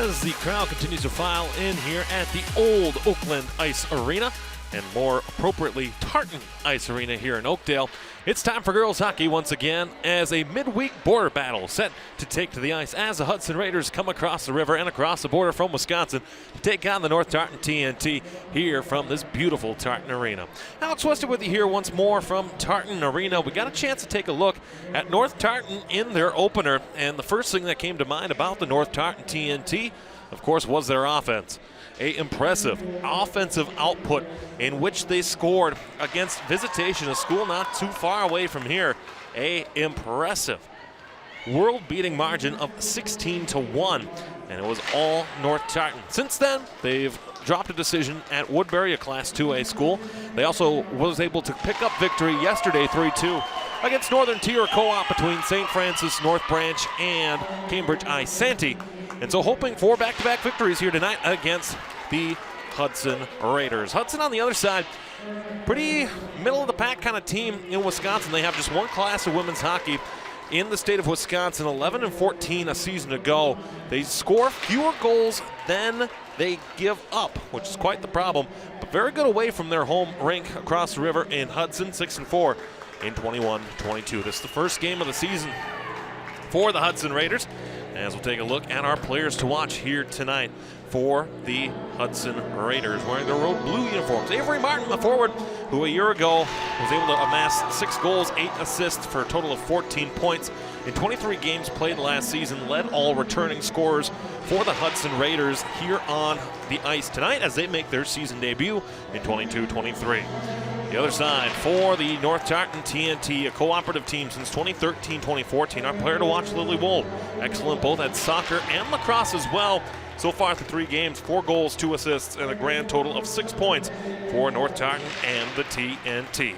as the crowd continues to file in here at the old Oakland Ice Arena, and more appropriately, Tartan Ice Arena here in Oakdale. It's time for girls hockey once again as a midweek border battle set to take to the ice as the Hudson Raiders come across the river and across the border from Wisconsin to take on the North Tartan TNT here from this beautiful Tartan Arena. Alex Wester with you here once more from Tartan Arena. We got a chance to take a look at North Tartan in their opener, and the first thing that came to mind about the North Tartan TNT, of course, was their offense. A impressive offensive output in which they scored against Visitation, a school not too far away from here. A impressive world-beating margin of 16-1, and it was all North Tartan. Since then, they've dropped a decision at Woodbury, a Class 2A school. They also was able to pick up victory yesterday 3-2 against Northern Tier Co-op between St. Francis, North Branch, and Cambridge I-Santee. And so hoping for back-to-back victories here tonight against the Hudson Raiders. Hudson on the other side, pretty middle-of-the-pack kind of team in Wisconsin. They have just one class of women's hockey in the state of Wisconsin, 11-14 a season ago. They score fewer goals than they give up, which is quite the problem, but very good away from their home rink across the river in Hudson, 6-4 in 21-22. This is the first game of the season for the Hudson Raiders, as we'll take a look at our players to watch here tonight for the Hudson Raiders, wearing their road blue uniforms. Avery Martin, the forward, who a year ago was able to amass 6 goals, 8 assists for a total of 14 points in 23 games played last season, led all returning scorers for the Hudson Raiders here on the ice tonight as they make their season debut in 22-23. The other side for the North Tartan TNT, a cooperative team since 2013-2014. Our player to watch, Lily Wold. Excellent both at soccer and lacrosse as well. So far through 3 games, 4 goals, 2 assists, and a grand total of 6 points for North Tartan and the TNT.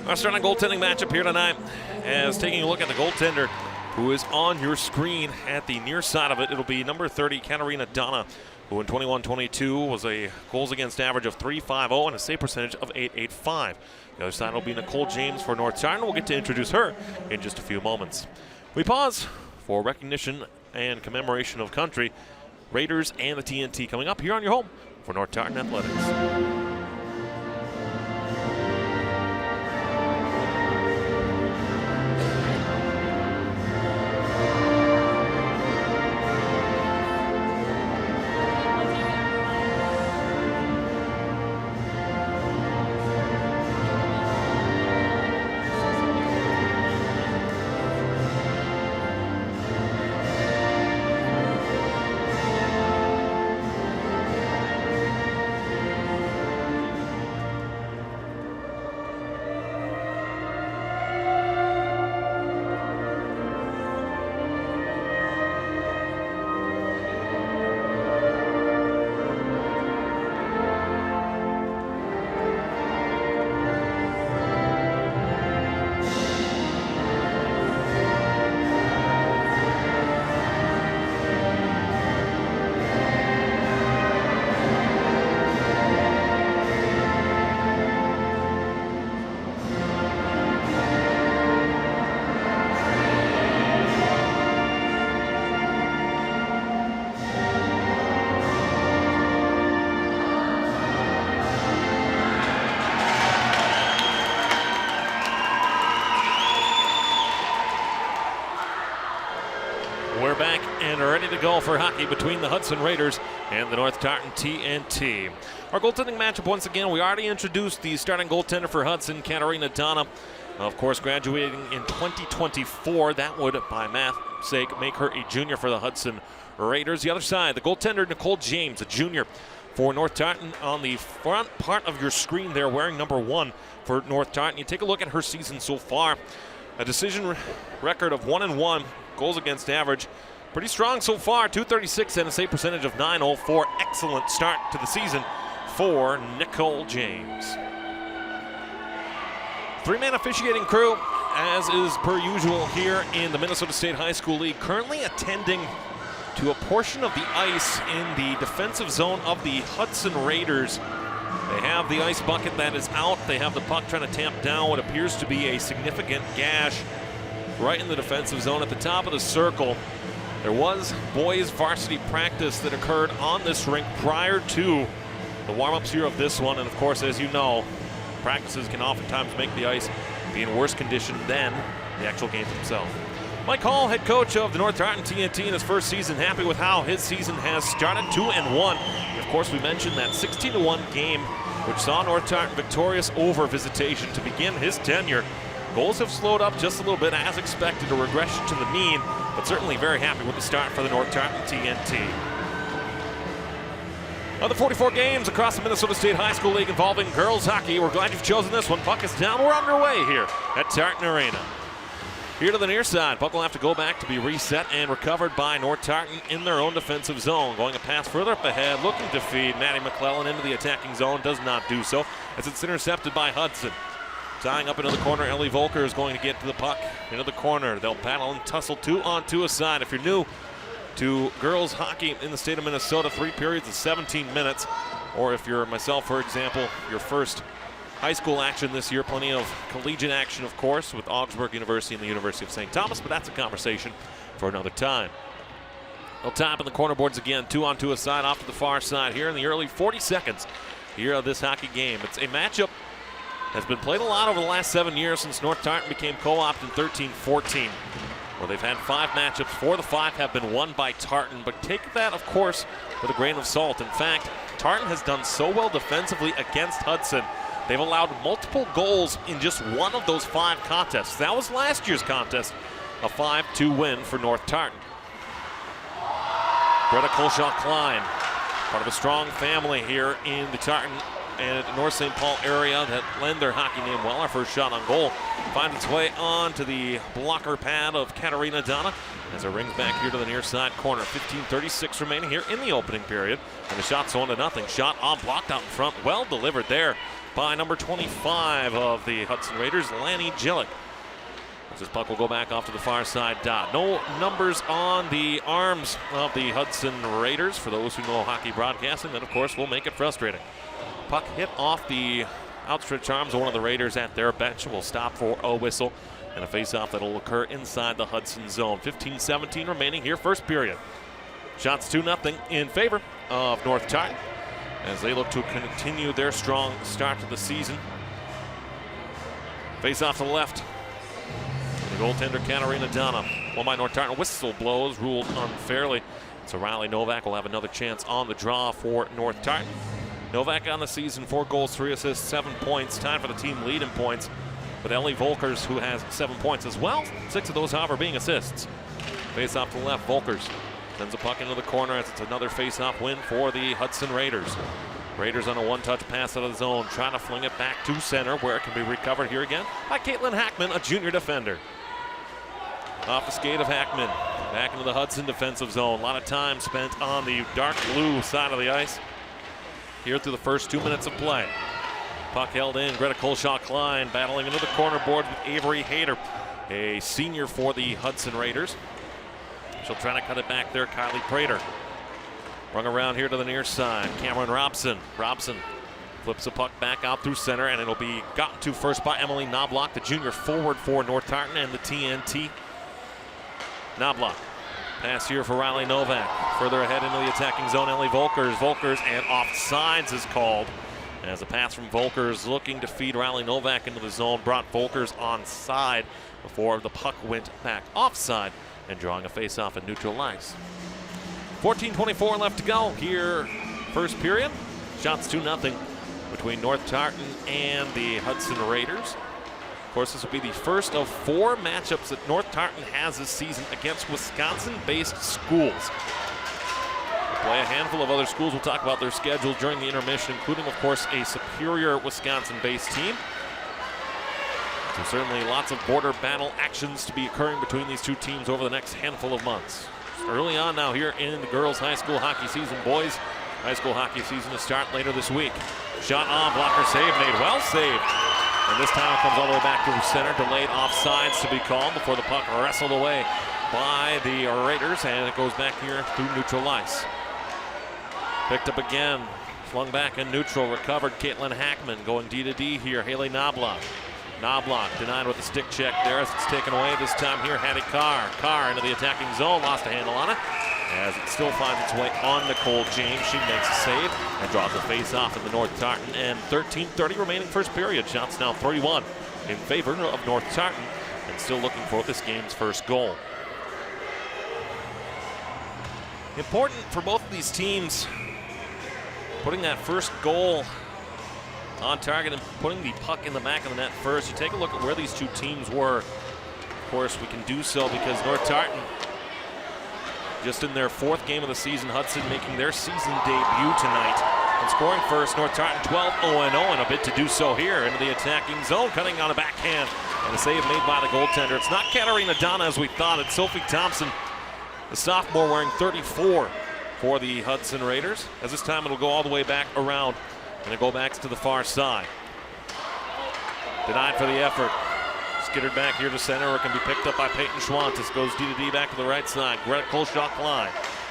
Our starting goaltending matchup here tonight, as taking a look at the goaltender who is on your screen at the near side of it. It'll be number 30, Katarina Donna, who in 21-22 was a goals against average of .350 and a save percentage of .885. The other side will be Nicole James for North Tartan. We'll get to introduce her in just a few moments. We pause for recognition and commemoration of country. Raiders and the TNT coming up here on your home for North Tartan Athletics. We're back and are ready to go for hockey between the Hudson Raiders and the North Tartan TNT. Our goaltending matchup once again, we already introduced the starting goaltender for Hudson, Katarina Donna. Of course, graduating in 2024, that would, by math sake, make her a junior for the Hudson Raiders. The other side, the goaltender, Nicole James, a junior for North Tartan. On the front part of your screen there, wearing number 1 for North Tartan. You take a look at her season so far. A decision record of 1-1, goals against average. Pretty strong so far, .236 and a save percentage of .904. Excellent start to the season for Nicole James. 3-man officiating crew, as is per usual here in the Minnesota State High School League, currently attending to a portion of the ice in the defensive zone of the Hudson Raiders. They have the ice bucket that is out. They have the puck trying to tamp down what appears to be a significant gash right in the defensive zone at the top of the circle. There was boys varsity practice that occurred on this rink prior to the warm-ups here of this one. And of course, as you know, practices can oftentimes make the ice be in worse condition than the actual games themselves. Mike Hall, head coach of the North Tartan TNT in his first season, happy with how his season has started, 2-1. And of course, we mentioned that 16-1 game, which saw North Tartan victorious over Visitation to begin his tenure. Goals have slowed up just a little bit as expected, a regression to the mean, but certainly very happy with the start for the North Tartan TNT. Of the 44 games across the Minnesota State High School League involving girls hockey, we're glad you've chosen this one. Puck is down, we're underway here at Tartan Arena. Here to the near side, puck will have to go back to be reset and recovered by North Tartan in their own defensive zone. Going a pass further up ahead, looking to feed Maddie McClellan into the attacking zone, does not do so as it's intercepted by Hudson. Tying up into the corner, Ellie Volker is going to get to the puck into the corner. They'll battle and tussle 2-on-2 aside. If you're new to girls hockey in the state of Minnesota, 3 periods of 17 minutes, or if you're myself, for example, your first high school action this year, plenty of collegiate action, of course, with Augsburg University and the University of St. Thomas, but that's a conversation for another time. They'll tap in the corner boards again, 2-on-2 aside off to the far side here in the early 40 seconds here of this hockey game. It's a matchup has been played a lot over the last 7 years since North Tartan became co-opt in 13-14, where they've had 5 matchups. 4 of the 5 have been won by Tartan, but take that, of course, with a grain of salt. In fact, Tartan has done so well defensively against Hudson. They've allowed multiple goals in just one of those 5 contests. That was last year's contest, a 5-2 win for North Tartan. Greta Colshaw-Klein, part of a strong family here in the Tartan and North St. Paul area that lend their hockey name well. Our first shot on goal finds its way onto the blocker pad of Katarina Donna as it rings back here to the near side corner. 15:36 remaining here in the opening period, and the shot's 1-0. Shot on blocked out in front, well delivered there by number 25 of the Hudson Raiders, Lanny Gillick. As this puck will go back off to the far side dot. No numbers on the arms of the Hudson Raiders. For those who know hockey broadcasting, that of course will make it frustrating. Puck hit off the outstretched arms of one of the Raiders at their bench. Will stop for a whistle and a face-off that will occur inside the Hudson zone. 15:17 remaining here, first period. Shots 2-0 in favor of North Tartan as they look to continue their strong start to the season. Face-off to the left. The goaltender Katarina Donna. One by North Tartan. Whistle blows, ruled unfairly. So Riley Novak will have another chance on the draw for North Tartan. Novak on the season, 4 goals, 3 assists, 7 points. Time for the team lead in points with Ellie Volkers, who has 7 points as well. 6 of those, however, being assists. Face off to the left, Volkers sends a puck into the corner as it's another face-off win for the Hudson Raiders. Raiders on a one-touch pass out of the zone, trying to fling it back to center where it can be recovered here again by Caitlin Hackman, a junior defender. Off the skate of Hackman, back into the Hudson defensive zone. A lot of time spent on the dark blue side of the ice here through the first 2 minutes of play. Puck held in. Greta Colshaw-Klein battling into the corner boards with Avery Hayter, a senior for the Hudson Raiders. She'll try to cut it back there. Kylie Prater. Rung around here to the near side. Cameron Robson. Robson flips the puck back out through center, and it'll be gotten to first by Emily Knobloch, the junior forward for North Tartan and the TNT. Knobloch. Pass here for Riley Novak. Further ahead into the attacking zone, Ellie Volkers. Volkers, and offsides is called. As a pass from Volkers looking to feed Riley Novak into the zone brought Volkers onside before the puck went back offside and drawing a face-off at neutral ice. 14:24 left to go here, first period. Shots 2-0 between North Tartan and the Hudson Raiders. Of course, this will be the first of 4 matchups that North Tartan has this season against Wisconsin-based schools. We'll play a handful of other schools. We'll talk about their schedule during the intermission, including, of course, a superior Wisconsin-based team. So certainly lots of border battle actions to be occurring between these two teams over the next handful of months. Early on now here in the girls' high school hockey season. Boys' high school hockey season to start later this week. Shot on, blocker save made, well saved. And this time it comes all the way back to center, delayed offsides to be called before the puck wrestled away by the Raiders, and it goes back here through neutral ice. Picked up again, flung back in neutral, recovered Caitlin Hackman, going D to D here, Haley Knobloch. Knobloch denied with the stick check there as it's taken away. This time here, Hattie Carr. Carr into the attacking zone, lost a handle on it. As it still finds its way on Nicole James. She makes a save and draws a face-off in the North Tartan. And 13:30 remaining first period. Shots now 3-1 in favor of North Tartan. And still looking for this game's first goal. Important for both of these teams, putting that first goal on target and putting the puck in the back of the net first. You take a look at where these two teams were. Of course, we can do so because North Tartan, just in their 4th game of the season, Hudson making their season debut tonight. And scoring first, North Tartan 12-0-0, and a bid to do so here into the attacking zone, cutting on a backhand, and a save made by the goaltender. It's not Katarina Donna as we thought. It's Sophie Thompson, the sophomore, wearing 34 for the Hudson Raiders. As this time it'll go all the way back around, and it go back to the far side. Denied for the effort. Skittered back here to center, where it can be picked up by Peyton Schwantes. Goes D-to-D back to the right side. Greta Kolshaw-Klein.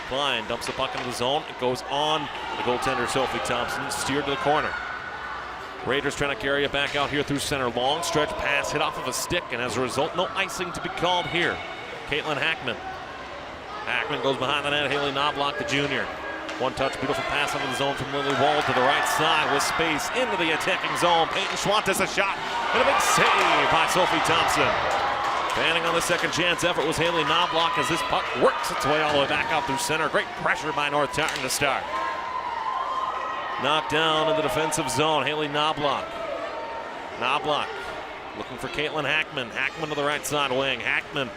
Klein dumps the puck into the zone. It goes on the goaltender, Sophie Thompson, steered to the corner. Raiders trying to carry it back out here through center. Long stretch pass hit off of a stick, and as a result, no icing to be called here. Caitlin Hackman. Hackman goes behind the net. Haley Knobloch, the junior. One touch, beautiful pass into the zone from Lily Wald to the right side with space into the attacking zone. Peyton Schwantes a shot and a big save by Sophie Thompson. Fanning on the second chance effort was Haley Knobloch as this puck works its way all the way back out through center. Great pressure by North Tartan to start. Knocked down in the defensive zone, Haley Knobloch. Knobloch looking for Caitlin Hackman. Hackman to the right side wing. Hackman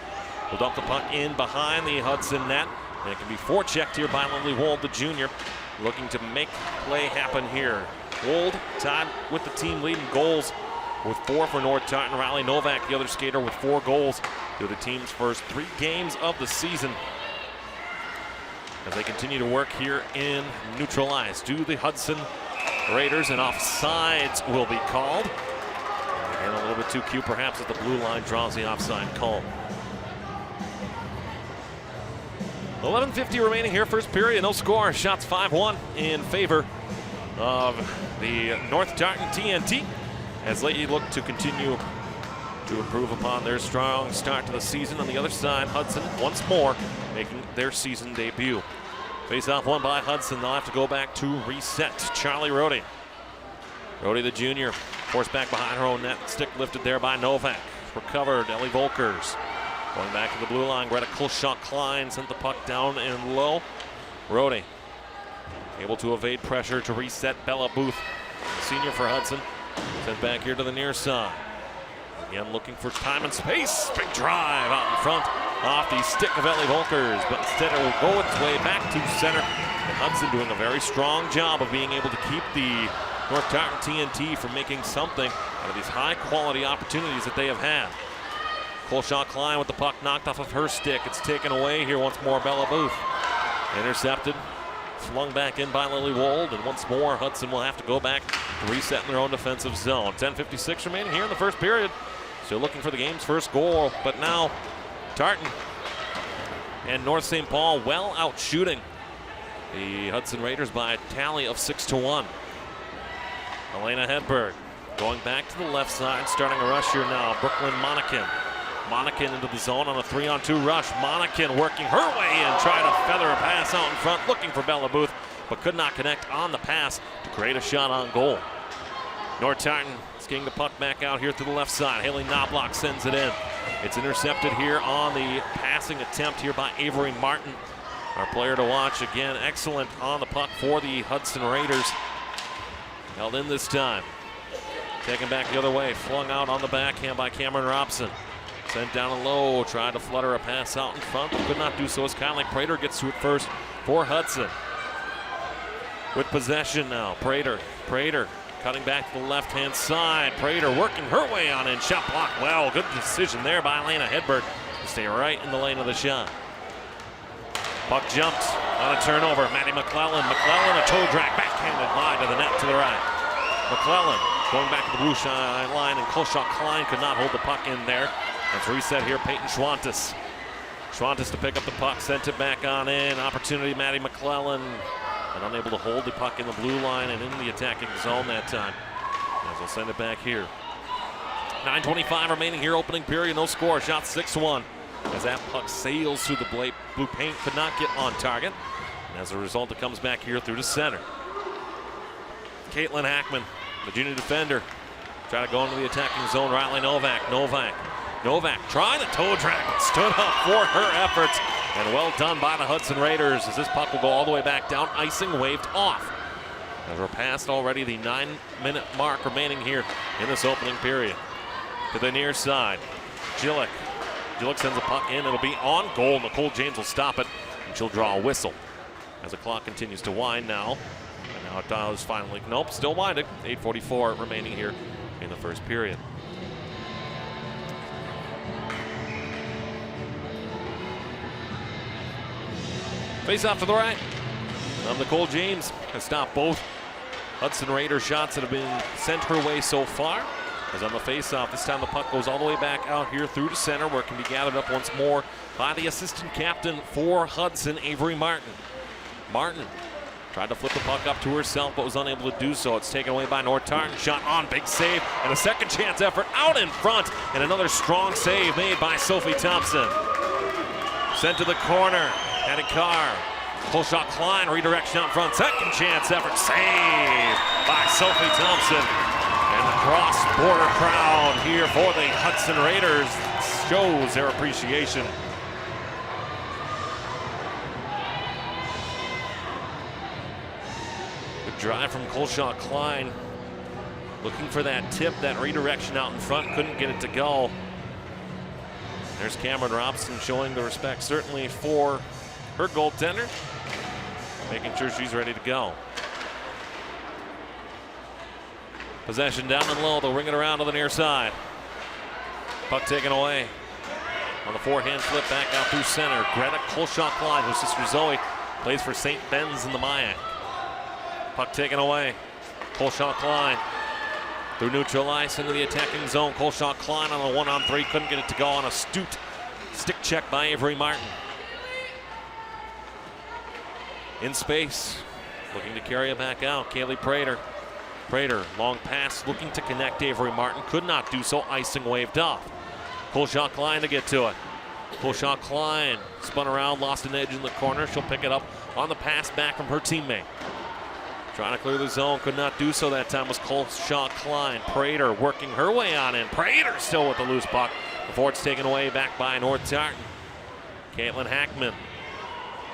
will dump the puck in behind the Hudson net. And it can be forechecked here by Lily Wold, the junior, looking to make play happen here. Wold tied with the team leading goals with 4 for North Tartan. Riley Novak, the other skater, with 4 goals through the team's first 3 games of the season. As they continue to work here in neutral ice. Do the Hudson Raiders, and offsides will be called. And a little bit too cute perhaps as the blue line draws the offside call. 11:50 remaining here, first period, no score. Shots 5-1 in favor of the North Tartan TNT as they look to continue to improve upon their strong start to the season. On the other side, Hudson once more making their season debut. Face-off won by Hudson. They'll have to go back to reset. Charlie Rohde. Rohde, the junior, forced back behind her own net. Stick lifted there by Novak. Recovered, Ellie Volkers. Going back to the blue line, Greta Kolshaw-Klein sent the puck down and low. Rohde able to evade pressure to reset. Bella Booth, senior for Hudson, sent back here to the near side. Again looking for time and space. Big drive out in front off the stick of Ellie Volkers, but instead it will go its way back to center. And Hudson doing a very strong job of being able to keep the North Tartan TNT from making something out of these high-quality opportunities that they have had. Kolshaw-Klein with the puck knocked off of her stick. It's taken away here once more, Bella Booth. Intercepted, flung back in by Lily Wold, and once more Hudson will have to go back to reset in their own defensive zone. 10:56 remaining here in the first period. Still looking for the game's first goal, but now Tartan and North St. Paul well out shooting the Hudson Raiders by a tally of 6-1. Elena Hedberg going back to the left side, starting a rush here now. Brooklyn Monacan. Monacan into the zone on a 3-on-2 rush. Monacan working her way in, trying to feather a pass out in front, looking for Bella Booth, but could not connect on the pass to create a shot on goal. North Tartan skiing the puck back out here to the left side. Haley Knobloch sends it in. It's intercepted here on the passing attempt here by Avery Martin. Our player to watch again, excellent on the puck for the Hudson Raiders. Held in this time. Taken back the other way, flung out on the backhand by Cameron Robson. Sent down low, tried to flutter a pass out in front, but could not do so as Kylie Prater gets to it first for Hudson. With possession now, Prater cutting back to the left-hand side. Prater working her way on in, shot blocked well. Good decision there by Elena Hedberg to stay right in the lane of the shot. Puck jumped on a turnover. Maddie McClellan. McClellan a toe drag, backhanded wide to the net to the right. McClellan going back to the blue line, and Kolshaw-Klein could not hold the puck in there. Let's reset here, Peyton Schwantes. Schwantes to pick up the puck, sent it back on in. Opportunity, Maddie McClellan, and unable to hold the puck in the blue line and in the attacking zone that time. As we'll send it back here. 9:25 remaining here, opening period, no score. Shot 6-1. As that puck sails through the blue paint, could not get on target. And as a result, it comes back here through to center. Caitlin Hackman, the junior defender, trying to go into the attacking zone. Riley Novak trying to toe drag, but stood up for her efforts. And well done by the Hudson Raiders as this puck will go all the way back down. Icing waved off. As we're past already the 9-minute mark remaining here in this opening period. To the near side, Jillick sends a puck in. It'll be on goal. Nicole James will stop it, and she'll draw a whistle. As the clock continues to wind now. And now it does finally. Nope, still winding. 8:44 remaining here in the first period. Face off to the right. Nicole James has stopped both Hudson Raiders shots that have been sent her way so far. As on the face-off, this time the puck goes all the way back out here through to center, where it can be gathered up once more by the assistant captain for Hudson, Avery Martin. Martin tried to flip the puck up to herself, but was unable to do so. It's taken away by North Tartan. Shot on, big save, and a second chance effort out in front, and another strong save made by Sophie Thompson. Sent to the corner, Hattie Carr. Pull shot Klein, redirection out front, second chance effort, save by Sophie Thompson. And the cross-border crowd here for the Hudson Raiders shows their appreciation. Good drive from Colshaw Klein. Looking for that tip, that redirection out in front, couldn't get it to go. There's Cameron Robson showing the respect certainly for her goaltender, making sure she's ready to go. Possession down and low, they'll ring it around to the near side. Puck taken away. On the forehand flip back out through center. Greta Colshaw Klein, whose sister Zoe plays for St. Ben's in the Mayak. Puck taken away. Colshaw Klein through neutral ice into the attacking zone. Colshaw Klein on a 1-on-3, couldn't get it to go on a astute stick check by Avery Martin. In space, looking to carry it back out. Kaylee Prater. Prater, long pass, looking to connect Avery Martin. Could not do so, icing waved off. Colshaw Klein to get to it. Colshaw Klein spun around, lost an edge in the corner. She'll pick it up on the pass back from her teammate. Trying to clear the zone, could not do so that time was Colshaw Klein. Prater working her way on in. Prater still with the loose puck before it's taken away back by North Tartan. Caitlin Hackman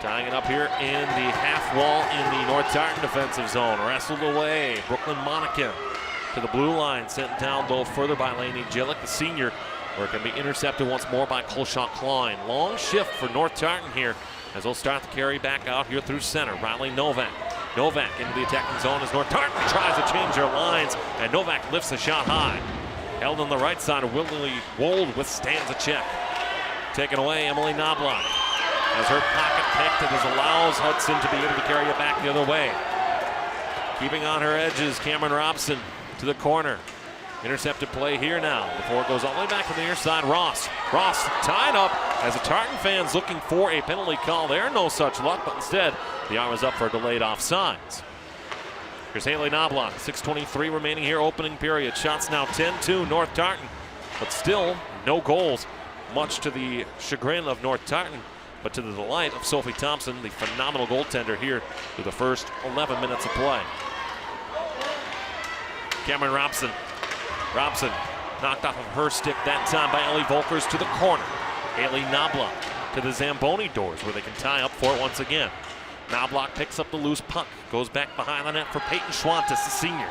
tying it up here in the half wall in the North Tartan defensive zone. Wrestled away. Brooklyn Monacan to the blue line. Sent down low further by Lainey Jillick, the senior, where it can be intercepted once more by Colshaw Klein. Long shift for North Tartan here as they'll start the carry back out here through center. Riley Novak. Novak into the attacking zone as North Tartan tries to change their lines, and Novak lifts a shot high. Held on the right side, Willie Wold withstands a check. Taken away, Emily Knobloch. As her pocket picked, it allows Hudson to be able to carry it back the other way. Keeping on her edges, Cameron Robson to the corner. Intercepted play here now before it goes all the way back to the near side. Ross tied up as the Tartan fans looking for a penalty call there. No such luck, but instead the arm is up for delayed offsides. Here's Haley Knobloch, 6:23 remaining here, opening period. Shots now 10-2 North Tartan, but still no goals, much to the chagrin of North Tartan, but to the delight of Sophie Thompson, the phenomenal goaltender here through the first 11 minutes of play. Cameron Robson knocked off of her stick that time by Ellie Volkers to the corner. Haley Knobloch to the Zamboni doors where they can tie up for it once again. Knobloch picks up the loose puck, goes back behind the net for Peyton Schwantes, the senior.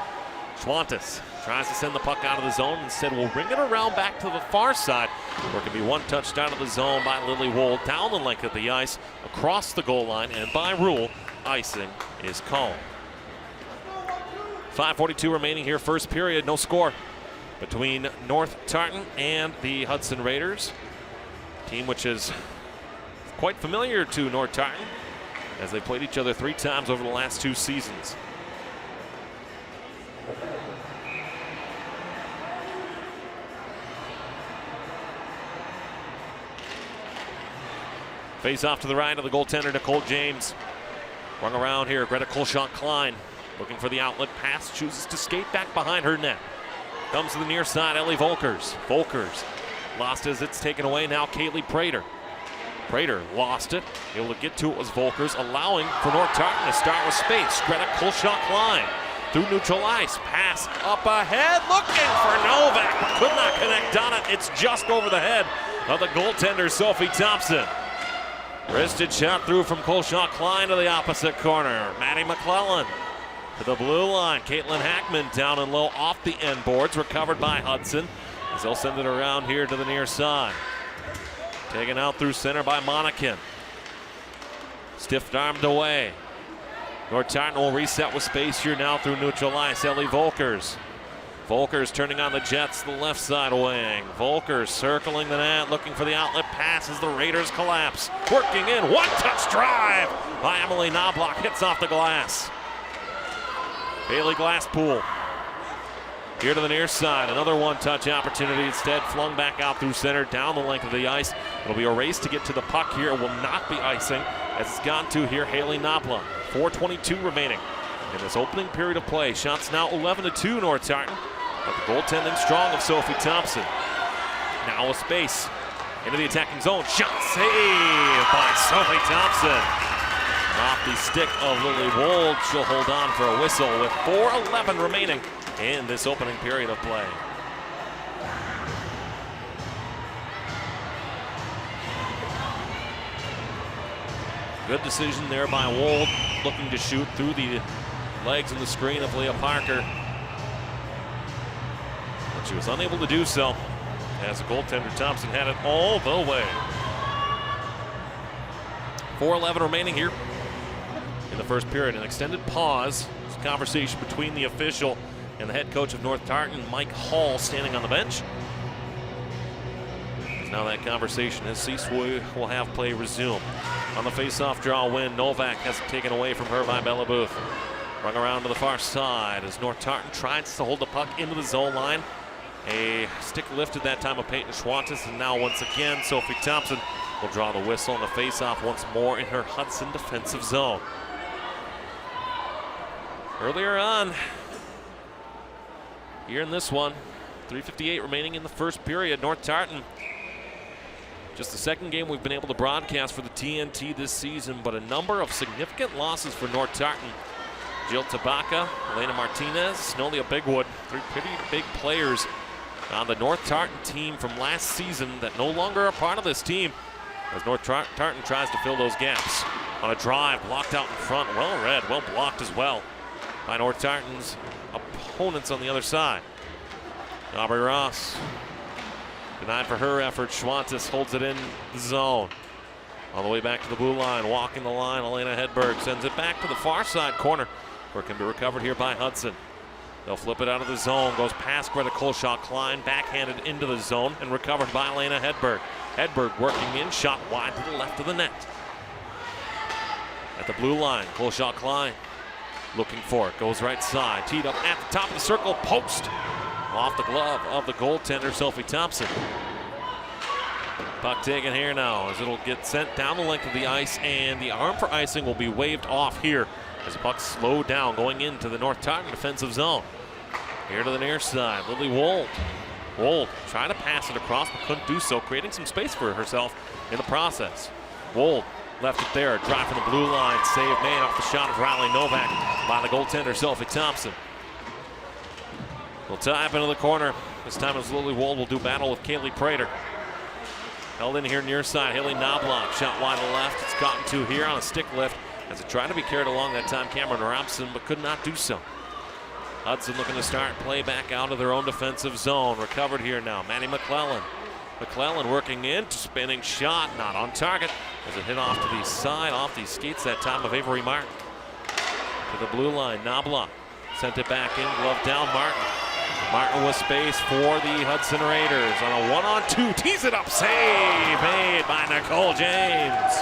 Schwantes tries to send the puck out of the zone. Instead, will ring it around back to the far side, where it can be one touched out of the zone by Lily Wold down the length of the ice, across the goal line, and by rule, icing is called. 5:42 remaining here, first period, no score between North Tartan and the Hudson Raiders. Team which is quite familiar to North Tartan, as they played each other 3 times over the last 2 seasons. Face off to the right of the goaltender, Nicole James. Rung around here, Greta Colshaw Klein looking for the outlet pass, chooses to skate back behind her net. Comes to the near side, Ellie Volkers. Volkers lost as it's taken away now, Kaylee Prater. Prater lost it. Able to get to it was Volkers, allowing for North Tartan to start with space. Greta Kulshok-Klein through neutral ice. Pass up ahead, looking for Novak, but could not connect on it. It's just over the head of the goaltender, Sophie Thompson. Wristed shot through from Kulshok-Klein to the opposite corner. Maddie McClellan to the blue line. Caitlin Hackman down and low off the end boards, recovered by Hudson, as they'll send it around here to the near side. Taken out through center by Monacan. Stiff-armed away. North Tartan will reset with space here now through neutral ice. Ellie Volkers. Volkers turning on the Jets, the left side wing. Volkers circling the net, looking for the outlet pass as the Raiders collapse. Working in, one-touch drive by Emily Knobloch, hits off the glass. Bailey Glasspool here to the near side. Another one-touch opportunity, instead flung back out through center, down the length of the ice. It'll be a race to get to the puck here. It will not be icing as it's gone to here Haley Knobloch. 4:22 remaining in this opening period of play. Shots now 11-2 North Tartan, but the goaltending strong of Sophie Thompson. Now a space into the attacking zone. Shot saved by Sophie Thompson. Off the stick of Lily Wold. She'll hold on for a whistle with 4:11 remaining in this opening period of play. Good decision there by Wold, looking to shoot through the legs of the screen of Leah Parker. But she was unable to do so as the goaltender Thompson had it all the way. 4:11 remaining here in the first period. An extended pause. It's a conversation between the official and the head coach of North Tartan, Mike Hall, standing on the bench. Now that conversation has ceased, we will have play resume. On the face-off draw win, Novak has it taken away from her by Bella Booth. Rung around to the far side as North Tartan tries to hold the puck into the zone line. A stick lifted that time of Peyton Schwantes, and now once again Sophie Thompson will draw the whistle on the face-off once more in her Hudson defensive zone. Earlier on, here in this one, 3:58 remaining in the first period. North Tartan, just the second game we've been able to broadcast for the TNT this season, but a number of significant losses for North Tartan. Jill Tabaka, Elena Martinez, Nolia Bigwood, three pretty big players on the North Tartan team from last season that no longer are part of this team, as North Tartan tries to fill those gaps. On a drive, blocked out in front, well read, well blocked as well by North Tartan's opponents on the other side. Aubrey Ross denied for her effort. Schwantes holds it in the zone. All the way back to the blue line, walking the line, Elena Hedberg sends it back to the far side corner, where it can be recovered here by Hudson. They'll flip it out of the zone, goes past Greta Kulshok-Klein, backhanded into the zone, and recovered by Elena Hedberg. Hedberg working in, shot wide to the left of the net. At the blue line, Kulshok-Klein looking for it, goes right side, teed up at the top of the circle, post. Off the glove of the goaltender, Sophie Thompson. Puck taken here now as it'll get sent down the length of the ice, and the arm for icing will be waved off here as the puck slowed down going into the North Tartan defensive zone. Here to the near side, Lily Wold. Wold trying to pass it across but couldn't do so, creating some space for herself in the process. Wold left it there, drive from the blue line, save made off the shot of Riley Novak by the goaltender, Sophie Thompson. We'll tap into the corner. This time as Lily Wold will do battle with Kaylee Prater. Held in here near side, Haley Knobloch, shot wide to the left. It's gotten to here on a stick lift as it tried to be carried along that time, Cameron Robson, but could not do so. Hudson looking to start play back out of their own defensive zone. Recovered here now, Maddie McClellan. McClellan working in, spinning shot, not on target as it hit off to the side, off the skates that time of Avery Martin. To the blue line, Knobloch sent it back in, glove down, Martin. Martin with space for the Hudson Raiders on a 1-on-2, tees it up, save made by Nicole James.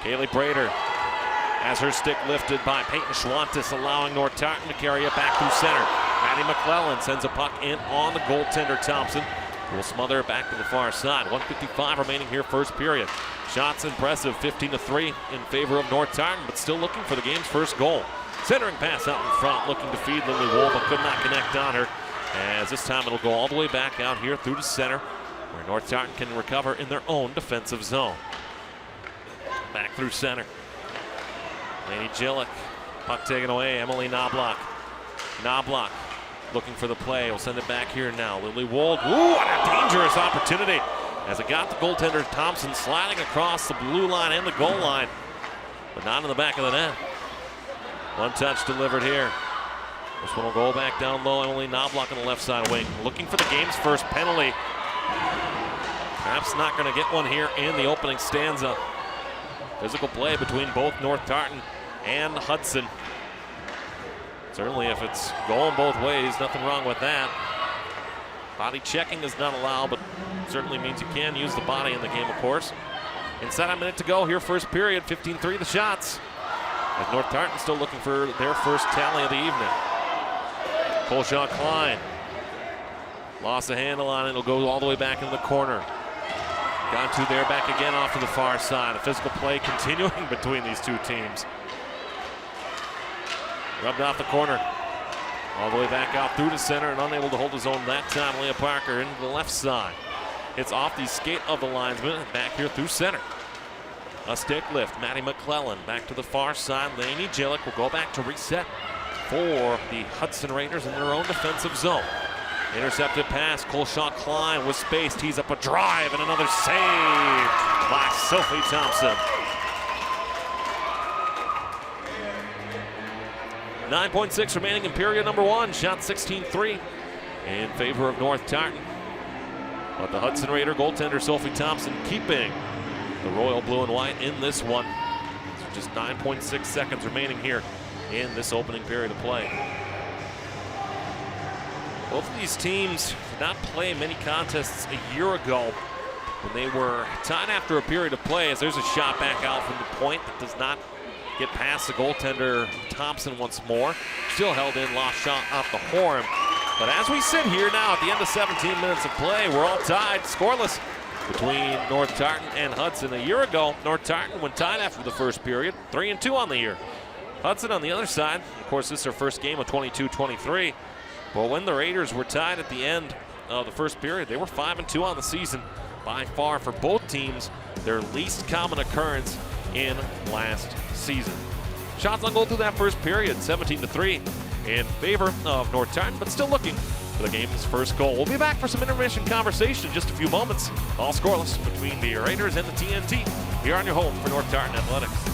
Kaylee Prater has her stick lifted by Peyton Schwantes, allowing North Tartan to carry it back through center. Maddie McClellan sends a puck in on the goaltender Thompson, who will smother it back to the far side. 1:55 remaining here, first period. Shots impressive, 15-3 in favor of North Tartan, but still looking for the game's first goal. Centering pass out in front, looking to feed Lily Wool, but could not connect on her. As this time it'll go all the way back out here through to center, where North Tartan can recover in their own defensive zone. Back through center. Laney Gillick, puck taken away, Emily Knobloch. Knobloch looking for the play, will send it back here now. Lily Wold, what a dangerous opportunity as it got the goaltender Thompson sliding across the blue line and the goal line, but not in the back of the net. One touch delivered here. This one will go back down low. Emily Knobloch on the left side wing, looking for the game's first penalty. Perhaps not going to get one here in the opening stanza. Physical play between both North Tartan and Hudson. Certainly if it's going both ways, nothing wrong with that. Body checking is not allowed, but certainly means you can use the body in the game, of course. Inside a minute to go here, first period, 15-3 the shots. As North Tartan still looking for their first tally of the evening. Colshaw Klein lost the handle on it. It'll go all the way back in the corner. Got to there, back again off to the far side. A physical play continuing between these two teams. Rubbed off the corner. All the way back out through the center and unable to hold his own that time. Leah Parker into the left side. It's off the skate of the linesman and back here through center. A stick lift. Maddie McClellan back to the far side. Laney Gillick will go back to reset for the Hudson Raiders in their own defensive zone. Intercepted pass. Colshaw Klein with space. Tees up a drive and another save by Sophie Thompson. 9.6 remaining in period number one. Shot 16-3 in favor of North Tartan. But the Hudson Raider goaltender Sophie Thompson keeping the royal blue and white in this one. So just 9.6 seconds remaining here in this opening period of play. Both of these teams did not play many contests a year ago when they were tied after a period of play, as there's a shot back out from the point that does not get past the goaltender Thompson once more. Still held in, lost shot off the horn. But as we sit here now at the end of 17 minutes of play, we're all tied, scoreless, between North Tartan and Hudson. A year ago, North Tartan, when tied after the first period, 3-2 on the year. Hudson on the other side, of course, this is their first game of 22-23. But when the Raiders were tied at the end of the first period, they were 5-2 on the season. By far, for both teams, their least common occurrence in last season. Shots on goal through that first period, 17-3 in favor of North Tartan, but still looking for the game's first goal. We'll be back for some intermission conversation in just a few moments. All scoreless between the Raiders and the TNT here on your home for North Tartan Athletics.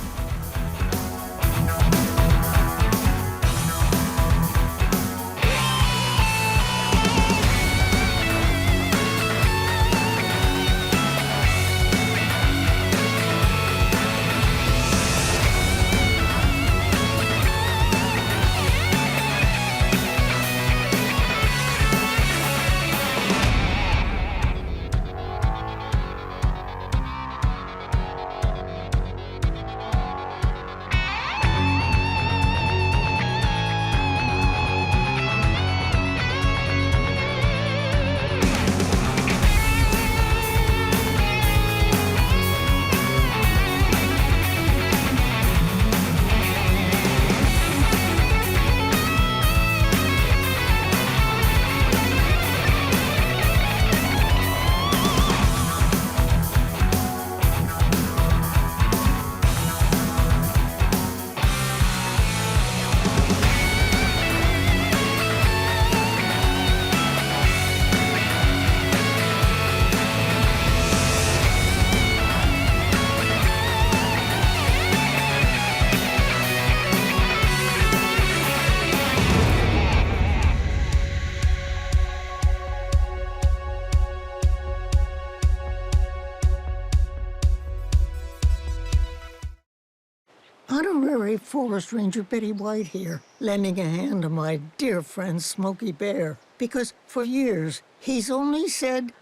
Honorary Forest Ranger Betty White here, lending a hand to my dear friend Smokey Bear, because for years he's only said,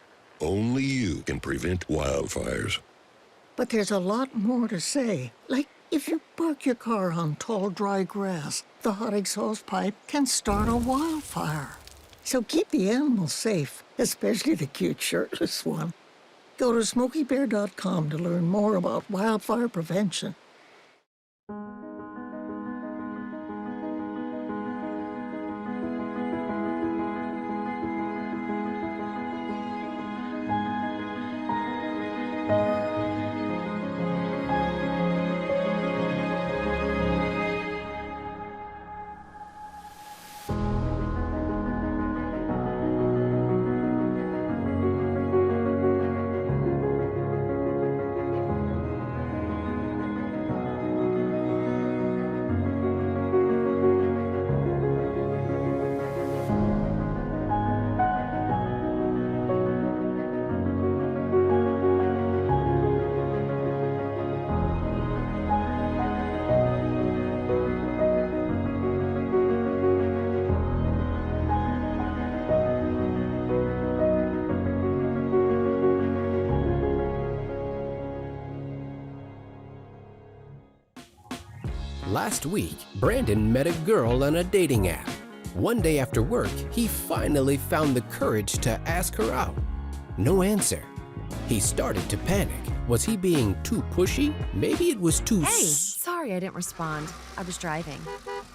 only you can prevent wildfires. But there's a lot more to say. Like, if you park your car on tall, dry grass, the hot exhaust pipe can start a wildfire. So keep the animals safe, especially the cute shirtless one. Go to SmokeyBear.com to learn more about wildfire prevention. Last week, Brandon met a girl on a dating app. One day after work, he finally found the courage to ask her out. No answer. He started to panic. Was he being too pushy? Maybe it was too Hey, sorry I didn't respond. I was driving.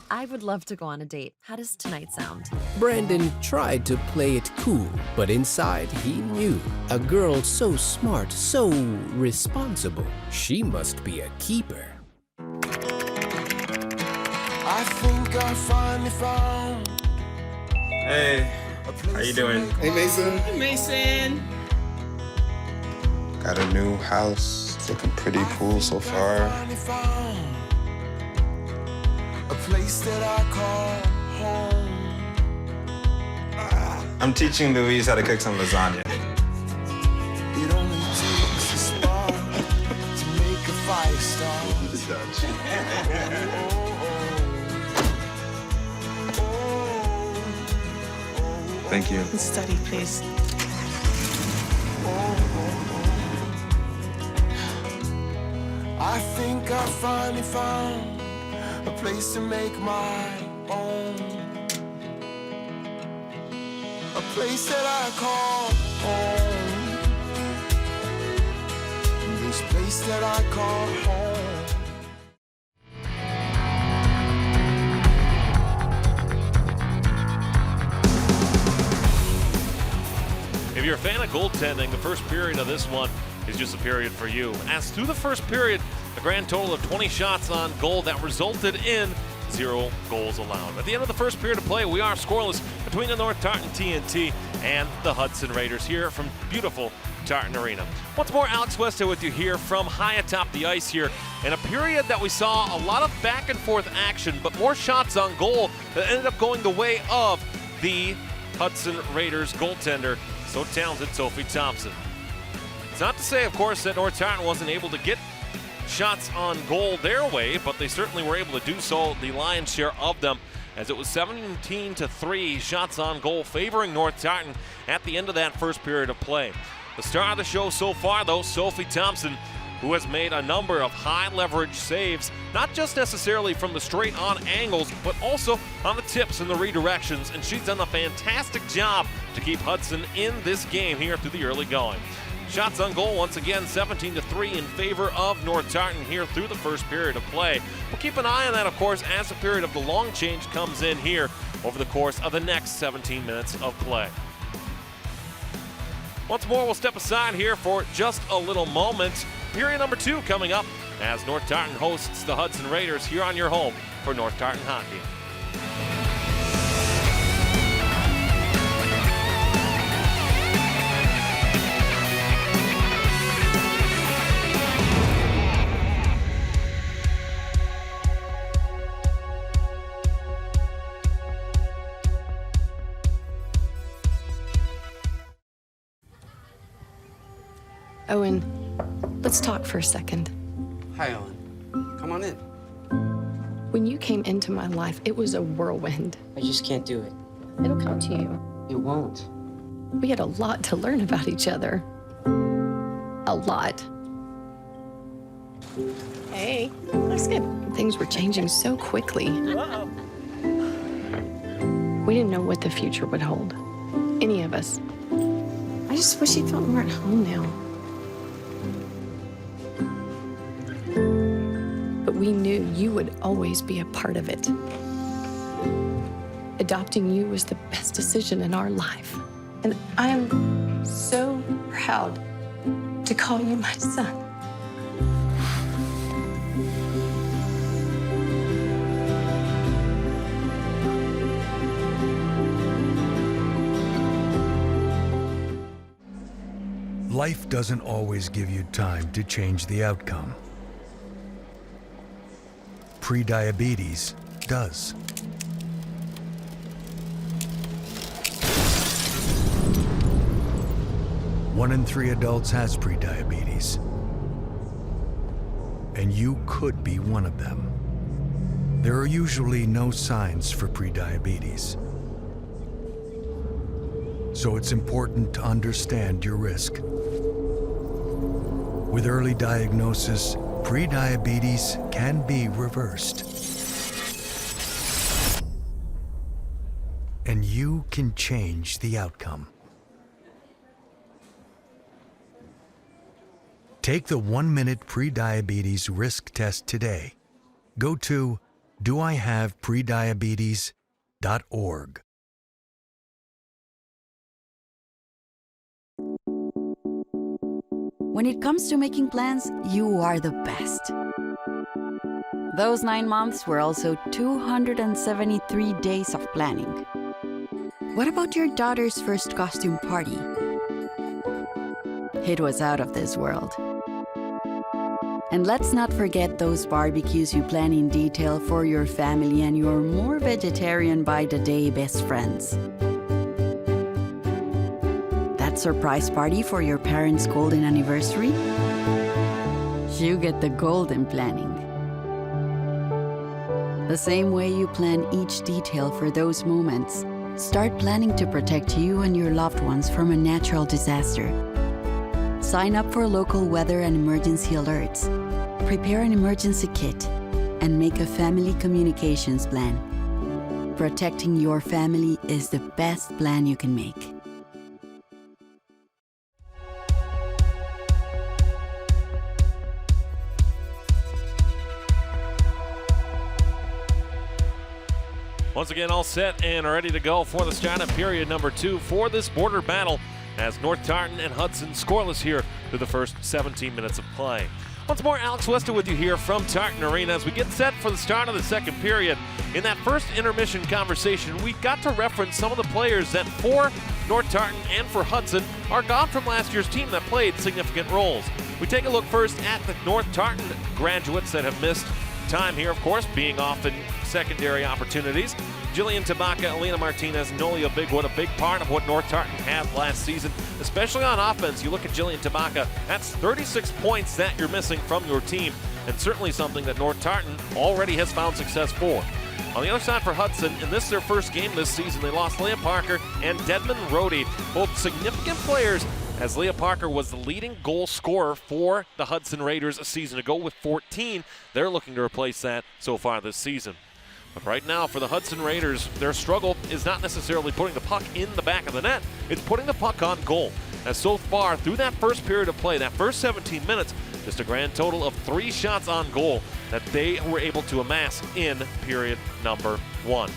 I would love to go on a date. How does tonight sound? Brandon tried to play it cool, but inside he knew a girl so smart, so responsible. She must be a keeper. I think I finally found. Hey, how you doing? Hey, Mason. Hey, Mason. Got a new house. It's looking pretty cool so far. A place that I call home. I'm teaching Louise how to cook some lasagna. It only takes a spark to make a fire start. Thank you. Study, please. I think I finally found a place to make my own. A place that I call home. This place that I call home. If you're a fan of goaltending, the first period of this one is just a period for you. As through the first period, a grand total of 20 shots on goal that resulted in 0 goals allowed. At the end of the first period of play, we are scoreless between the North Tartan TNT and the Hudson Raiders here from beautiful Tartan Arena. Once more, Alex Westhead with you here from high atop the ice here in a period that we saw a lot of back and forth action, but more shots on goal that ended up going the way of the Hudson Raiders goaltender, so talented Sophie Thompson. It's not to say, of course, that North Tartan wasn't able to get shots on goal their way, but they certainly were able to do so, the lion's share of them, as it was 17-3 shots on goal favoring North Tartan at the end of that first period of play. The star of the show so far, though, Sophie Thompson, who has made a number of high-leverage saves, not just necessarily from the straight-on angles, but also on the tips and the redirections, and she's done a fantastic job to keep Hudson in this game here through the early going. Shots on goal, once again, 17-3 in favor of North Tartan here through the first period of play. We'll keep an eye on that, of course, as the period of the long change comes in here over the course of the next 17 minutes of play. Once more, we'll step aside here for just a little moment. Period number 2 coming up as North Tartan hosts the Hudson Raiders here on your home for North Tartan Hockey. Owen, let's talk for a second. Hi, Ellen. Come on in. When you came into my life, it was a whirlwind. I just can't do it. It'll come to you. It won't. We had a lot to learn about each other. A lot. Hey, looks good. Things were changing so quickly. We didn't know what the future would hold. Any of us. I just wish you felt more at home now. But we knew you would always be a part of it. Adopting you was the best decision in our life. And I'm so proud to call you my son. Life doesn't always give you time to change the outcome. Prediabetes does. One in 3 adults has prediabetes, and you could be one of them. There are usually no signs for prediabetes, so it's important to understand your risk. With early diagnosis, prediabetes can be reversed. you can change the outcome. Take the 1-minute prediabetes risk test today. Go to doihaveprediabetes.org. When it comes to making plans, you are the best. Those 9 months were also 273 days of planning. What about your daughter's first costume party? It was out of this world. And let's not forget those barbecues you plan in detail for your family and your more vegetarian by the day best friends. That surprise party for your parents' golden anniversary? You get the golden planning. The same way you plan each detail for those moments, start planning to protect you and your loved ones from a natural disaster. Sign up for local weather and emergency alerts. Prepare an emergency kit and make a family communications plan. Protecting your family is the best plan you can make. Once again, all set and ready to go for the start of period number 2 for this border battle as North Tartan and Hudson scoreless here through the first 17 minutes of play. Once more, Alex Wester with you here from Tartan Arena as we get set for the start of the second period. In that first intermission conversation, we got to reference some of the players that for North Tartan and for Hudson are gone from last year's team that played significant roles. We take a look first at the North Tartan graduates that have missed time here, of course, being often secondary opportunities. Jillian Tabaka, Alina Martinez, Nolia Bigwood, a big part of what North Tartan had last season, especially on offense. You look at Jillian Tabaka, that's 36 points that you're missing from your team, and certainly something that North Tartan already has found success for. On the other side for Hudson, in this their first game this season, they lost Leah Parker and Dedmond Rohde, both significant players, as Leah Parker was the leading goal scorer for the Hudson Raiders a season ago with 14. They're looking to replace that so far this season. But right now for the Hudson Raiders, their struggle is not necessarily putting the puck in the back of the net, it's putting the puck on goal. As so far through that first period of play, that first 17 minutes, just a grand total of 3 shots on goal that they were able to amass in period number 1.